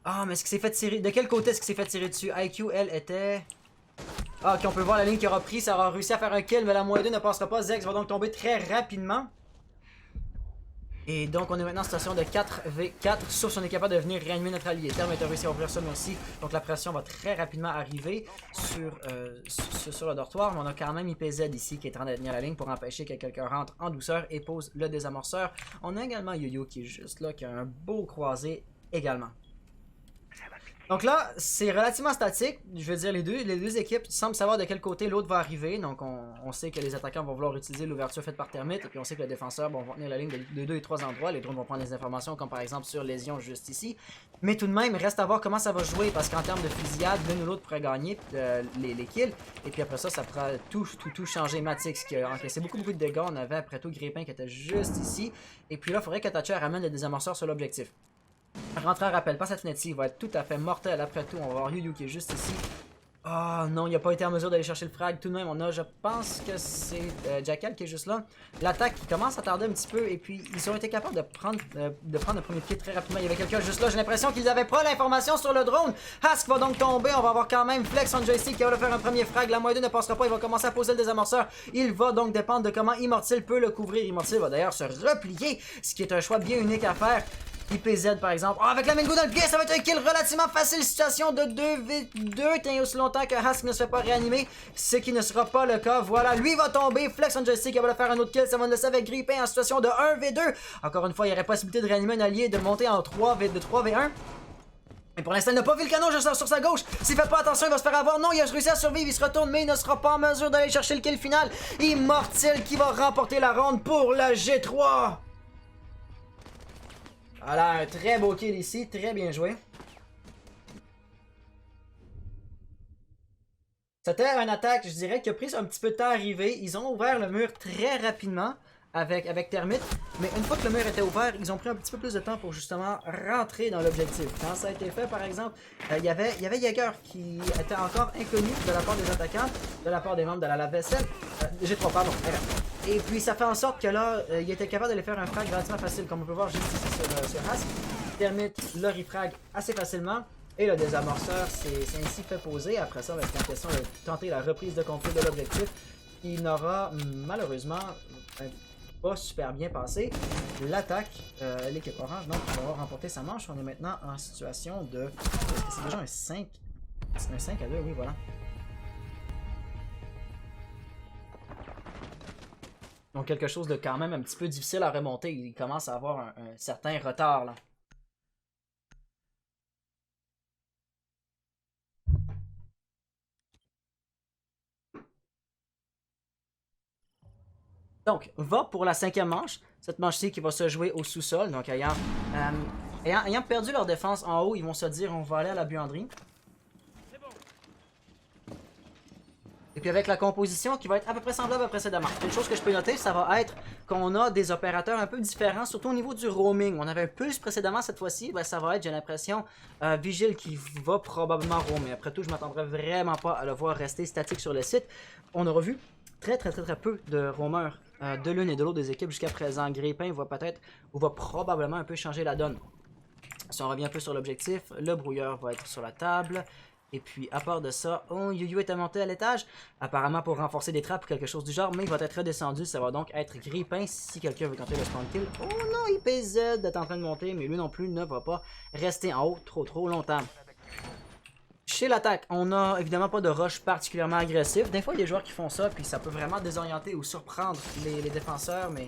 Ah, mais est-ce qu'il s'est fait tirer? De quel côté est-ce qu'il s'est fait tirer dessus? IQ, elle, était... Ah, ok, on peut voir la ligne qu'il aura pris, ça aura réussi à faire un kill, mais la -2 ne passera pas. Zex va donc tomber très rapidement. Et donc on est maintenant en situation de 4v4, sauf si on est capable de venir réanimer notre allié. Terme est réussi à ouvrir ça, mais aussi, donc la pression va très rapidement arriver sur le dortoir. Mais on a quand même IPZ ici qui est en train de tenir la ligne pour empêcher que quelqu'un rentre en douceur et pose le désamorceur. On a également Yo-Yo qui est juste là, qui a un beau croisé également. Donc là, c'est relativement statique. Je veux dire, les deux équipes semblent savoir de quel côté l'autre va arriver. Donc on sait que les attaquants vont vouloir utiliser l'ouverture faite par Termite. Et puis on sait que les défenseurs vont tenir la ligne de 2 et 3 endroits. Les drones vont prendre des informations comme par exemple sur Lésion juste ici. Mais tout de même, il reste à voir comment ça va jouer. Parce qu'en termes de fusillade, l'une ou l'autre pourrait gagner les kills. Et puis après ça, ça pourra tout changer. Matix qui a encaissé beaucoup de dégâts. On avait après tout Grippin qui était juste ici. Et puis là, il faudrait qu'Attacher ramène le désamorceur sur l'objectif. Rentre en rappel, pas cette fenêtre-ci, il va être tout à fait mortel après tout. On va voir Yu qui est juste ici. Oh non, il n'a pas été en mesure d'aller chercher le frag. Tout de même, on a, je pense que c'est Jackal qui est juste là. L'attaque qui commence à tarder un petit peu. Et puis, ils ont été capables de prendre le premier pied très rapidement. Il y avait quelqu'un juste là. J'ai l'impression qu'ils n'avaient pas l'information sur le drone. Hask va donc tomber. On va avoir quand même Flex on joystick qui va le faire un premier frag. La moyenne ne passera pas. Il va commencer à poser le désamorceur. Il va donc dépendre de comment Immortal peut le couvrir. Immortal va d'ailleurs se replier, ce qui est un choix bien unique à faire. IPZ par exemple. Oh, avec la Mingo dans le pied, ça va être un kill relativement facile. Situation de 2v2. Tant aussi longtemps que Hask ne se fait pas réanimer, ce qui ne sera pas le cas. Voilà, lui va tomber. Flex on joystick, il va le faire un autre kill. Ça va le laisser avec Grippin en situation de 1v2. Encore une fois, il y aurait possibilité de réanimer un allié, de monter en 3v1. Et pour l'instant, il n'a pas vu le canon juste sur sa gauche. S'il fait pas attention, il va se faire avoir. Non, il a réussi à survivre. Il se retourne, mais il ne sera pas en mesure d'aller chercher le kill final. Immortal qui va remporter la ronde pour la G3. Voilà, un très beau kill ici, très bien joué. C'était une attaque, je dirais, qui a pris un petit peu de temps à arriver. Ils ont ouvert le mur très rapidement avec Termite. Mais une fois que le mur était ouvert, ils ont pris un petit peu plus de temps pour justement rentrer dans l'objectif. Quand ça a été fait, par exemple, il y avait Jäger qui était encore inconnu de la part des attaquants, de la part des membres de la lave-vaisselle. G3, pardon. Et puis ça fait en sorte que là, il était capable d'aller faire un frag relativement facile, comme on peut voir juste ici sur Hask. Termite le refrag assez facilement. Et le désamorceur c'est ainsi fait poser. Après ça, c'est en question de tenter la reprise de contrôle de l'objectif, qui n'aura malheureusement pas super bien passé. L'attaque, l'équipe orange, donc va avoir remporté sa manche. On est maintenant en situation de... Est-ce que c'est déjà un 5? C'est un 5 à 2, oui, voilà. Donc quelque chose de quand même un petit peu difficile à remonter. Il commence à avoir un certain retard là. Donc, va pour la 5e manche. Cette manche-ci qui va se jouer au sous-sol. Donc ayant perdu leur défense en haut, ils vont se dire on va aller à la buanderie. Et puis avec la composition qui va être à peu près semblable à précédemment. Une chose que je peux noter, ça va être qu'on a des opérateurs un peu différents, surtout au niveau du roaming. On avait un plus précédemment, cette fois-ci, ben, ça va être, j'ai l'impression, Vigile qui va probablement roamer. Après tout, je m'attendrais vraiment pas à le voir rester statique sur le site. On aura vu très peu de roamers de l'une et de l'autre des équipes jusqu'à présent. Grippin va peut-être, ou va probablement un peu changer la donne. Si on revient un peu sur l'objectif, le brouilleur va être sur la table. Et puis, à part de ça, Yu était monté à l'étage, apparemment pour renforcer des trappes ou quelque chose du genre, mais il va être redescendu. Ça va donc être Grippin si quelqu'un veut tenter le spawn kill. Oh non, IPZ est en train de monter, mais lui non plus ne va pas rester en haut trop longtemps. Chez l'attaque, on n'a évidemment pas de rush particulièrement agressif. Des fois, il y a des joueurs qui font ça, puis ça peut vraiment désorienter ou surprendre les défenseurs, mais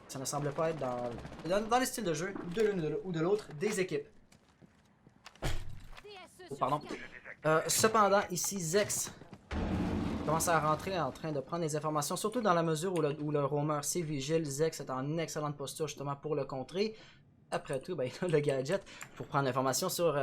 ça ne semble pas être dans les styles de jeu de l'une ou de l'autre des équipes. Oh, pardon. Cependant, ici, Zex commence à rentrer en train de prendre les informations, surtout dans la mesure où le roamer c'est Vigile. Zex est en excellente posture justement pour le contrer. Après tout, ben, il a le gadget pour prendre l'information sur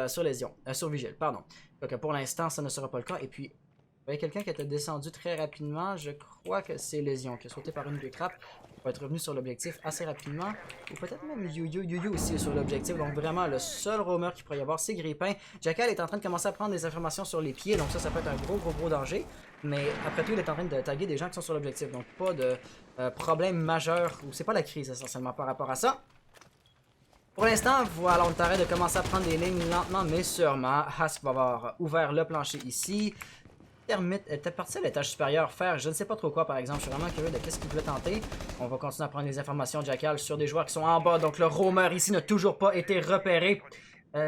Vigile. Pardon. Donc, pour l'instant, ça ne sera pas le cas. Et puis, il y avait quelqu'un qui était descendu très rapidement. Je crois que c'est Lésion qui a sauté par une des trappes. Il va être revenu sur l'objectif assez rapidement. Ou peut-être même Yu aussi sur l'objectif. Donc vraiment, le seul roamer qu'il pourrait y avoir, c'est Grippin. Jackal est en train de commencer à prendre des informations sur les pieds. Donc ça peut être un gros danger. Mais après tout, il est en train de taguer des gens qui sont sur l'objectif. Donc pas de problème majeur. Ou c'est pas la crise essentiellement par rapport à ça. Pour l'instant, voilà, on t'arrête de commencer à prendre des lignes lentement mais sûrement. Hask va avoir ouvert le plancher ici. Termite était parti à l'étage supérieur faire je ne sais pas trop quoi par exemple. Je suis vraiment curieux de qu'est-ce qu'il voulait tenter. On va continuer à prendre les informations de Jackal sur des joueurs qui sont en bas. Donc le roamer ici n'a toujours pas été repéré.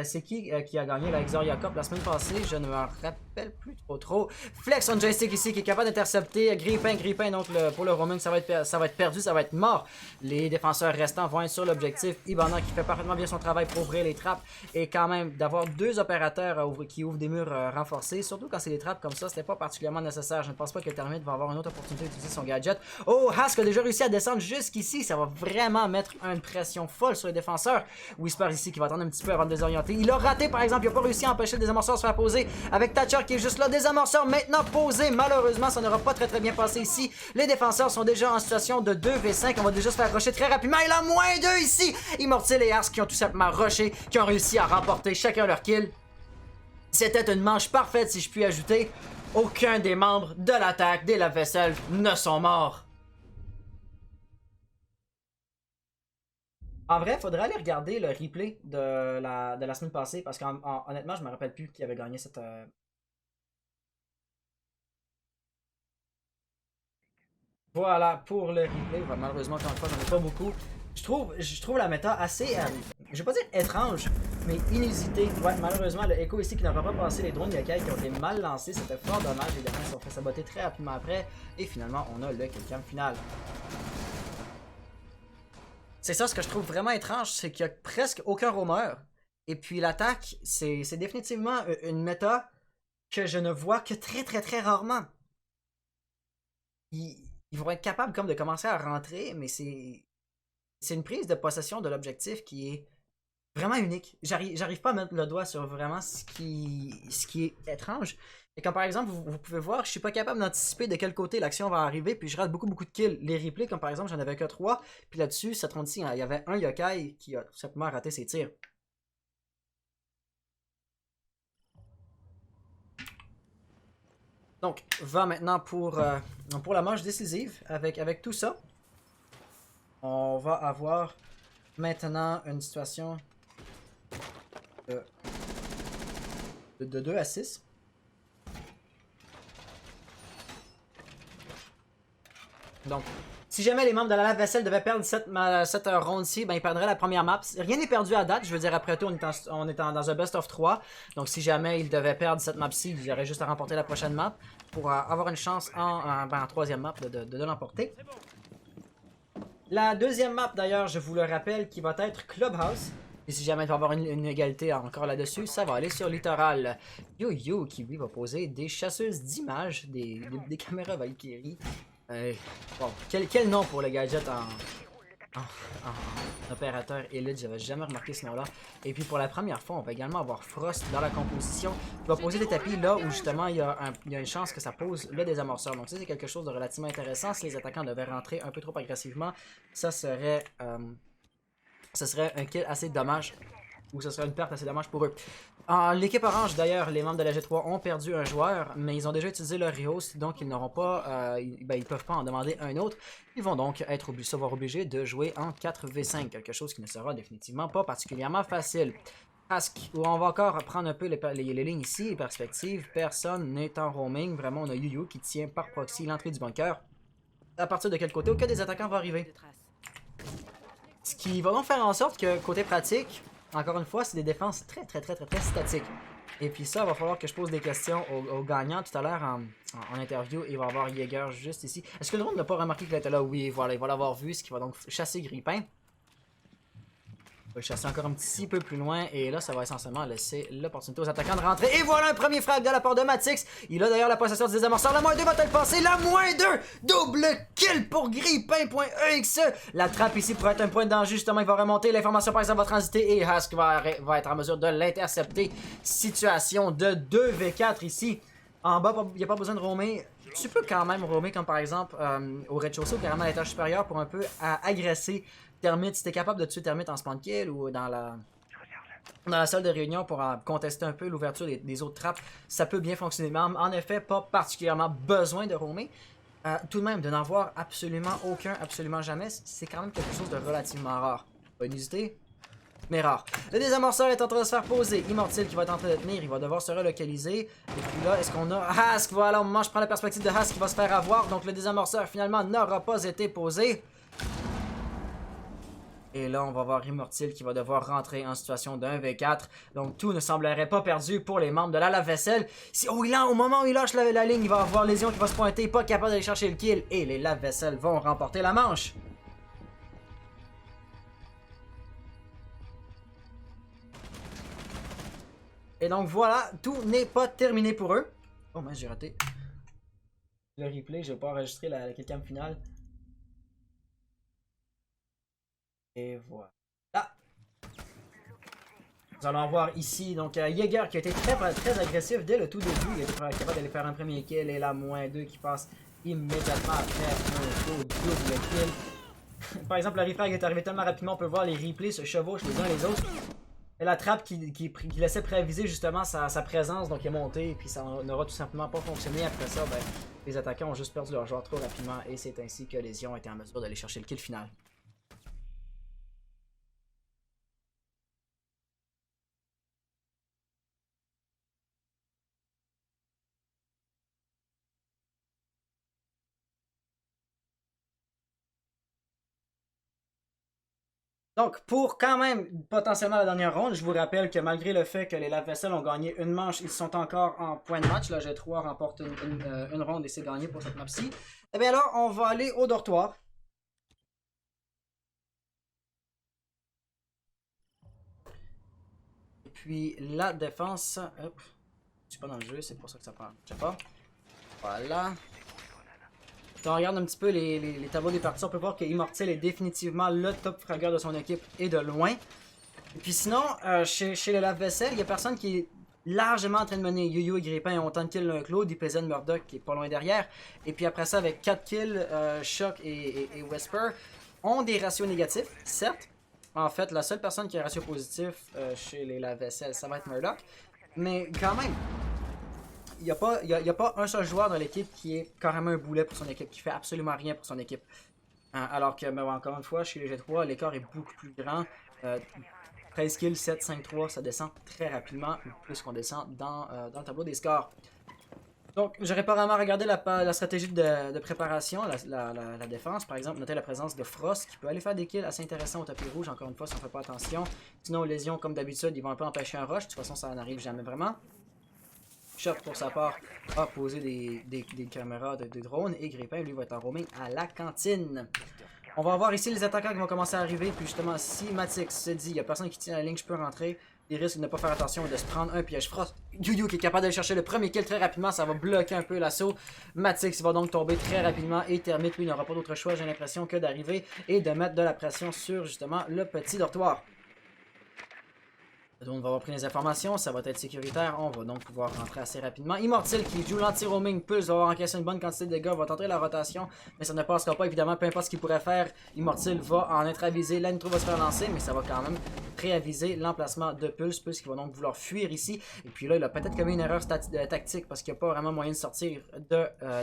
C'est qui a gagné la Exoria Cup la semaine passée? Je ne me rappelle plus trop. Flex on joystick ici qui est capable d'intercepter. Grippin donc pour le roaming ça va être perdu, ça va être mort. Les défenseurs restants vont être sur l'objectif. Ibana qui fait parfaitement bien son travail pour ouvrir les trappes. Et quand même d'avoir deux opérateurs qui ouvrent des murs renforcés. Surtout quand c'est des trappes comme ça, c'était pas particulièrement nécessaire. Je ne pense pas que Termite va avoir une autre opportunité d'utiliser son gadget. Oh, Hask a déjà réussi à descendre jusqu'ici. Ça va vraiment mettre une pression folle sur les défenseurs. Whisper ici qui va attendre un petit peu avant de désorienter. Il a raté par exemple, il n'a pas réussi à empêcher le désamorceur de se faire poser avec Thatcher qui est juste là. Désamorceur maintenant posé. Malheureusement, ça n'aura pas très bien passé ici. Les défenseurs sont déjà en situation de 2v5. On va déjà se faire rusher très rapidement. Il a moins 2 ici. Immortile et Ars qui ont tout simplement rushé, qui ont réussi à remporter chacun leur kill. C'était une manche parfaite si je puis ajouter. Aucun des membres de l'attaque des lave-vaisselle ne sont morts. En vrai, faudrait aller regarder le replay de la semaine passée parce qu'honnêtement, je me rappelle plus qui avait gagné cette. Voilà pour le replay. Malheureusement, encore une fois, j'en ai pas beaucoup. Je trouve la méta assez, je vais pas dire étrange, mais inusitée. Ouais, malheureusement, le Echo ici qui n'aura pas passé les drones yokai qui ont été mal lancés, c'était fort dommage. Les défenses se sont fait saboter très rapidement après. Et finalement, on a le killcam final. C'est ça, ce que je trouve vraiment étrange, c'est qu'il y a presque aucun roamer. Et puis l'attaque, c'est définitivement une méta que je ne vois que très rarement. Ils vont être capables comme de commencer à rentrer, mais c'est une prise de possession de l'objectif qui est vraiment unique. J'arrive pas à mettre le doigt sur vraiment ce qui est étrange. Et comme par exemple, vous pouvez voir, je suis pas capable d'anticiper de quel côté l'action va arriver, puis je rate beaucoup de kills. Les replays, comme par exemple, j'en avais que 3, puis là-dessus, cette ronde-ci, il y avait un yokai qui a tout simplement raté ses tirs. Donc, va maintenant pour la manche décisive avec tout ça. On va avoir maintenant une situation de 2 à 6. Donc, si jamais les membres de la lave-vaisselle devaient perdre cette ronde-ci, ben ils perdraient la première map. Rien n'est perdu à date. Je veux dire, après tout, on est dans un best of 3. Donc, si jamais ils devaient perdre cette map-ci, ils auraient juste à remporter la prochaine map pour avoir une chance en troisième map de l'emporter. La deuxième map, d'ailleurs, je vous le rappelle, qui va être Clubhouse. Et si jamais il va y avoir une égalité encore là-dessus, ça va aller sur Littoral. Yo qui lui va poser des chasseuses d'images, des caméras Valkyrie. Bon, quel nom pour le gadget en opérateur élite, j'avais jamais remarqué ce nom-là. Et puis pour la première fois, on va également avoir Frost dans la composition, qui va poser des tapis là où justement il y a une chance que ça pose le désamorceur. Donc ça c'est quelque chose de relativement intéressant. Si les attaquants devaient rentrer un peu trop agressivement, ça serait un kill assez dommage. Ou ce serait une perte assez dommage pour eux. L'équipe orange, d'ailleurs, les membres de la G3 ont perdu un joueur, mais ils ont déjà utilisé leur rehost, donc ils n'auront pas, ils peuvent pas en demander un autre. Ils vont donc se voir obligés de jouer en 4v5, quelque chose qui ne sera définitivement pas particulièrement facile. Où on va encore prendre un peu les lignes ici, les perspectives. Personne n'est en roaming. Vraiment, on a Yu qui tient par proxy l'entrée du bunker. À partir de quel côté? Aucun des attaquants va arriver. Ce qui va donc faire en sorte que, côté pratique, encore une fois, c'est des défenses très statiques. Et puis ça, il va falloir que je pose des questions aux gagnants tout à l'heure en interview. Il va y avoir Jäger juste ici. Est-ce que le monde n'a pas remarqué qu'il était là? Oui, voilà, il va l'avoir vu, ce qui va donc chasser Grippin. Il va chasser encore un petit peu plus loin. Et là, ça va essentiellement laisser l'opportunité aux attaquants de rentrer. Et voilà un premier frag de la part de Matix. Il a d'ailleurs la possession du désamorceur. La -2 va-t-elle passer? La -2! Double kill pour Grippin.exe. La trappe ici pourrait être un point de danger. Justement, il va remonter. L'information par exemple va transiter. Et Hask va être en mesure de l'intercepter. Situation de 2v4 ici. En bas, il n'y a pas besoin de roamer. Tu peux quand même roamer comme par exemple au rez-de-chaussée ou carrément à l'étage supérieur pour un peu agresser Termite. Si t'es capable de tuer Termite en spawn kill ou dans la salle de réunion pour contester un peu l'ouverture des autres trappes, ça peut bien fonctionner. Mais en effet, pas particulièrement besoin de roamer. Tout de même, de n'en voir absolument aucun, absolument jamais, c'est quand même quelque chose de relativement rare. Pas inusité, mais rare. Le désamorceur est en train de se faire poser. Immortile qui va être en train de tenir, il va devoir se relocaliser. Et puis là, est-ce qu'on a Hask? Voilà, au moment où je prends la perspective de Hask qui va se faire avoir. Donc le désamorceur finalement n'aura pas été posé. Et là, on va voir Immortile qui va devoir rentrer en situation de 1v4. Donc, tout ne semblerait pas perdu pour les membres de la lave-vaisselle. Au moment où il lâche la ligne, il va avoir Lésion qui va se pointer, pas capable d'aller chercher le kill. Et les lave-vaisselles vont remporter la manche. Et donc, voilà, tout n'est pas terminé pour eux. Oh, mince, j'ai raté le replay. Je vais pas enregistrer la killcam finale. Et voilà. Nous allons voir ici, donc Jaeger qui a été très agressif dès le tout début. Il était capable d'aller faire un premier kill et la -2 qui passe immédiatement après un double kill. Par exemple, le refrag est arrivé tellement rapidement, on peut voir les replays se chevauchent les uns les autres. Et la trappe qui laissait préaviser justement sa présence, donc est montée, et puis ça n'aura tout simplement pas fonctionné. Après ça, ben, les attaquants ont juste perdu leur joueur trop rapidement, et c'est ainsi que les Ions étaient en mesure d'aller chercher le kill final. Donc, pour quand même potentiellement la dernière ronde, je vous rappelle que malgré le fait que les Lave-Vaisselle ont gagné une manche, ils sont encore en point de match. Là, G3 remporte une ronde et c'est gagné pour cette map-ci. Et bien alors, on va aller au dortoir. Et puis, la défense... Hop. Je suis pas dans le jeu, c'est pour ça que ça prend. Je sais pas. Voilà. Quand on regarde un petit peu les tableaux des parties, on peut voir que Immortel est définitivement le top fragger de son équipe et de loin. Et puis sinon, chez le Lave-Vaisselle, il n'y a personne qui est largement en train de mener. Yu-Yu et Grippin ont autant de kills l'un que l'autre, DPZ, Murdoch qui est pas loin derrière. Et puis après ça, avec 4 kills, Shock et Whisper ont des ratios négatifs, certes. En fait, la seule personne qui a un ratio positif chez les Lave-Vaisselle, ça va être Murdoch. Mais quand même, il n'y a pas un seul joueur dans l'équipe qui est carrément un boulet pour son équipe, qui fait absolument rien pour son équipe. Alors que, mais encore une fois, chez les G3, l'écart est beaucoup plus grand. 13 kills, 7, 5, 3, ça descend très rapidement, plus qu'on descend dans le tableau des scores. Donc, j'aurais pas vraiment regardé la stratégie de préparation, la défense. Par exemple, notez la présence de Frost qui peut aller faire des kills assez intéressants au tapis rouge, encore une fois, si on fait pas attention. Sinon, Lésion, comme d'habitude, ils vont un peu empêcher un rush. De toute façon, ça n'arrive jamais vraiment. Shock, pour sa part, a posé des caméras de drone et Grippin, lui, va être en roaming à la cantine. On va voir ici les attaquants qui vont commencer à arriver. Puis justement, si Matix se dit, il n'y a personne qui tient la ligne, je peux rentrer. Il risque de ne pas faire attention et de se prendre un piège Frost. Yu-Yu qui est capable d'aller chercher le premier kill très rapidement. Ça va bloquer un peu l'assaut. Matix va donc tomber très rapidement. Et Thermite, lui, n'aura pas d'autre choix, j'ai l'impression, que d'arriver et de mettre de la pression sur justement le petit dortoir. On va avoir pris les informations, ça va être sécuritaire, on va donc pouvoir rentrer assez rapidement. Immortel qui joue l'anti-roaming Pulse va avoir encaissé une bonne quantité de dégâts, va tenter la rotation, mais ça ne passera pas évidemment, peu importe ce qu'il pourrait faire. Immortel va en être avisé, la nitro va se faire lancer, mais ça va quand même préaviser l'emplacement de Pulse. Pulse qui va donc vouloir fuir ici, et puis là il a peut-être commis une erreur tactique parce qu'il n'y a pas vraiment moyen de sortir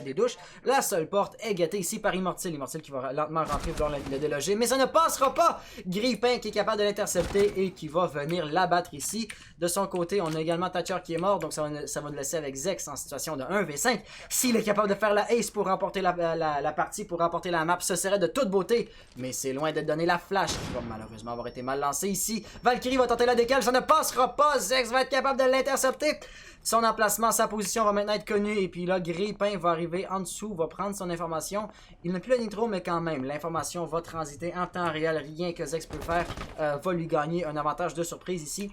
des douches. La seule porte est gâtée ici par Immortel, Immortel qui va lentement rentrer vouloir le déloger, mais ça ne passera pas! Grippin qui est capable de l'intercepter et qui va venir l'abattre ici. De son côté, on a également Thatcher qui est mort, donc ça va nous laisser avec Zex en situation de 1v5. S'il est capable de faire la ace pour remporter la partie, pour remporter la map, ce serait de toute beauté. Mais c'est loin d'être donné la flash, qui va malheureusement avoir été mal lancée ici. Valkyrie va tenter la décale, ça ne passera pas. Zex va être capable de l'intercepter. Son emplacement, sa position va maintenant être connue. Et puis là, Grippin va arriver en dessous, va prendre son information. Il n'a plus le nitro, mais quand même, l'information va transiter en temps réel. Rien que Zex peut faire va lui gagner un avantage de surprise ici.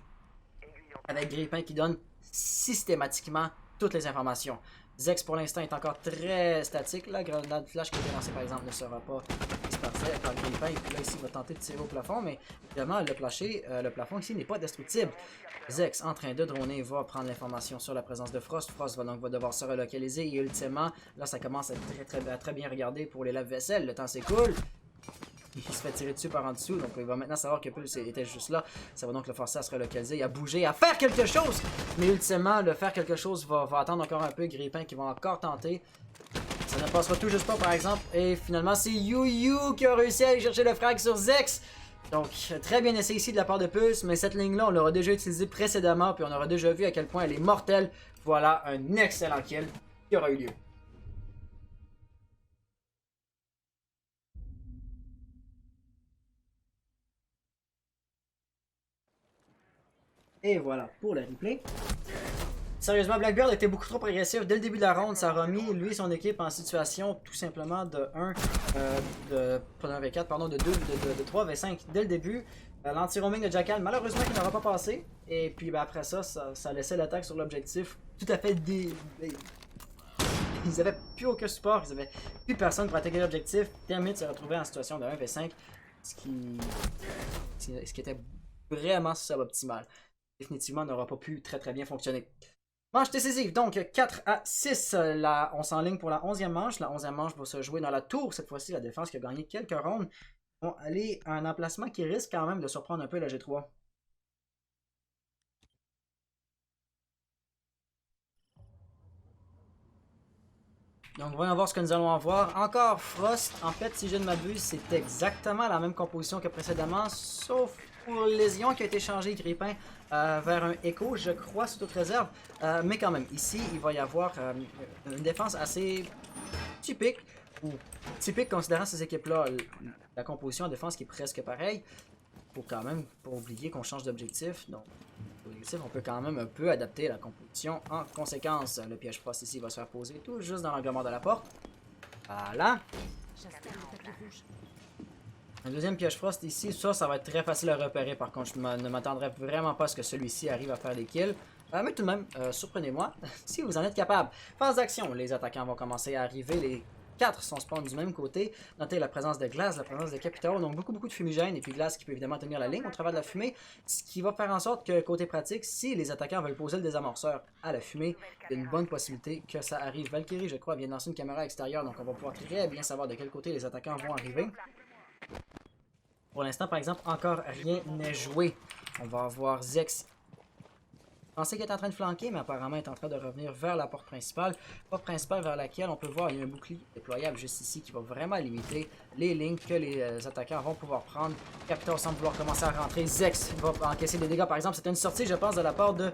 Avec Grippin qui donne systématiquement toutes les informations. Zex pour l'instant est encore très statique. La grenade flash qui a été lancée par exemple ne sera pas dispersée par Grippin. Et puis là ici il va tenter de tirer au plafond, mais évidemment le plafond ici n'est pas destructible. Zex en train de droner va prendre l'information sur la présence de Frost. Frost va donc devoir se relocaliser et ultimement là ça commence à être très bien regardé pour les lave-vaisselle. Le temps s'écoule. Il se fait tirer dessus par en dessous, donc il va maintenant savoir que Pulse était juste là. Ça va donc le forcer à se relocaliser, à bouger, à faire quelque chose! Mais ultimement, le faire quelque chose va attendre encore un peu. Grippin qui va encore tenter. Ça ne passera tout juste pas par exemple. Et finalement, c'est Yu-Yu qui a réussi à aller chercher le frag sur Zex. Donc, très bien essayé ici de la part de Pulse, mais cette ligne-là, on l'aura déjà utilisée précédemment, puis on aura déjà vu à quel point elle est mortelle. Voilà un excellent kill qui aura eu lieu. Et voilà pour le replay. Sérieusement, Blackbeard était beaucoup trop agressif dès le début de la ronde. Ça a remis lui et son équipe en situation tout simplement de 1, pas de 1v4, pardon, de 2, de 3v5 dès le début. L'anti-roaming de Jackal, malheureusement, qui n'aura pas passé. Et puis ben, après ça, ça laissait l'attaque sur l'objectif tout à fait Ils avaient plus aucun support, ils avaient plus personne pour attaquer l'objectif. Thermite s'est retrouvé en situation de 1v5, ce qui était vraiment suboptimal. définitivement n'aura pas pu très bien fonctionner. Manche décisive, donc 4 à 6. On s'enligne pour la 11e manche. La 11e manche va se jouer dans la tour. Cette fois-ci, la défense qui a gagné quelques rondes vont aller à un emplacement qui risque quand même de surprendre un peu la G3. Donc voyons voir ce que nous allons en voir. Encore Frost. En fait, si je ne m'abuse, c'est exactement la même composition que précédemment, sauf pour Lésion qui a été changé, Grippin, vers un Echo, je crois, sous toute réserve. Mais quand même, ici, il va y avoir une défense assez typique, ou typique considérant ces équipes-là, la composition de défense qui est presque pareille. Faut quand même pas oublier qu'on change d'objectif. Donc, l'objectif, on peut quand même un peu adapter la composition en conséquence. Le piège frost ici va se faire poser tout juste dans l'encadrement de la porte. Voilà. Un deuxième piège frost ici, ça va être très facile à repérer. Par contre, je ne m'attendrai vraiment pas à ce que celui-ci arrive à faire des kills. Mais tout de même, surprenez-moi si vous en êtes capable. Phase d'action, les attaquants vont commencer à arriver. Les 4 sont spawn du même côté. Notez la présence de glace, la présence de capitaux, donc beaucoup de fumigène et puis glace qui peut évidemment tenir la ligne au travers de la fumée. Ce qui va faire en sorte que côté pratique, si les attaquants veulent poser le désamorceur à la fumée, il y a une bonne possibilité que ça arrive. Valkyrie, je crois, vient de lancer une caméra extérieure, donc on va pouvoir très bien savoir de quel côté les attaquants vont arriver. Pour l'instant, par exemple, encore rien n'est joué. On va avoir Zex. Je pensais qu'il est en train de flanquer, mais apparemment il est en train de revenir vers la porte principale. Porte principale vers laquelle on peut voir il y a un bouclier déployable juste ici qui va vraiment limiter les lignes que les attaquants vont pouvoir prendre. Capitaine semble vouloir commencer à rentrer. Zex va encaisser des dégâts. Par exemple, c'était une sortie, je pense, de la part de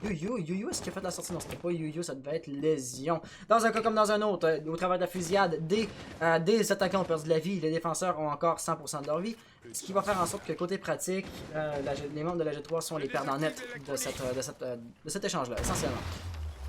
Yu-Yu, est-ce qu'il a fait la sortie? Non, c'était pas Yu-Yu, ça devait être Lésion. Dans un cas comme dans un autre, au travers de la fusillade, des attaquants ont perdu de la vie, les défenseurs ont encore 100% de leur vie. Ce qui va faire en sorte que côté pratique, les membres de la G3 sont les perdants nets de cet échange-là, essentiellement.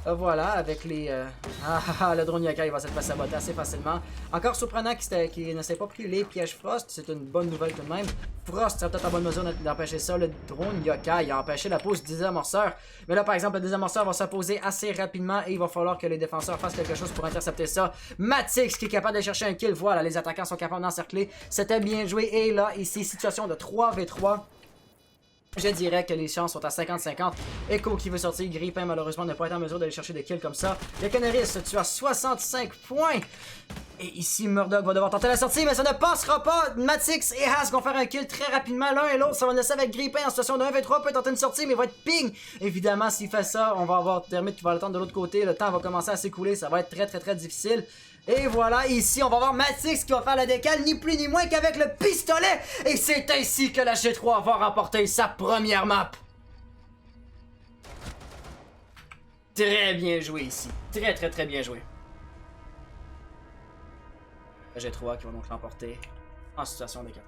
Voilà, avec les... le drone Yokai va se faire saboter assez facilement. Encore surprenant qu'il ne s'est pas pris les pièges Frost, c'est une bonne nouvelle tout de même. Frost, ça peut-être en bonne mesure d'empêcher ça. Le drone Yokai a empêché la pose du désamorceur. Mais là, par exemple, le désamorceur va se poser assez rapidement et il va falloir que les défenseurs fassent quelque chose pour intercepter ça. Matix qui est capable de chercher un kill. Voilà, les attaquants sont capables d'encercler. C'était bien joué. Et là, ici, situation de 3v3. Je dirais que les chances sont à 50-50. Echo qui veut sortir, Grippin malheureusement ne peut pas être en mesure d'aller chercher des kills comme ça. Le Canaris se tue à 65 points. Et ici, Murdoch va devoir tenter la sortie, mais ça ne passera pas. Matix et Haas vont faire un kill très rapidement. L'un et l'autre, ça va laisser avec Grippin en situation de 1v3, peut tenter une sortie, mais il va être ping. Évidemment, s'il fait ça, on va avoir Termite qui va l'attendre de l'autre côté. Le temps va commencer à s'écouler, ça va être très difficile. Et voilà, ici, on va voir Matix qui va faire la décale, ni plus ni moins qu'avec le pistolet. Et c'est ainsi que la G3 va remporter sa première map. Très bien joué ici. Très bien joué. La G3 qui va donc l'emporter en situation de 4.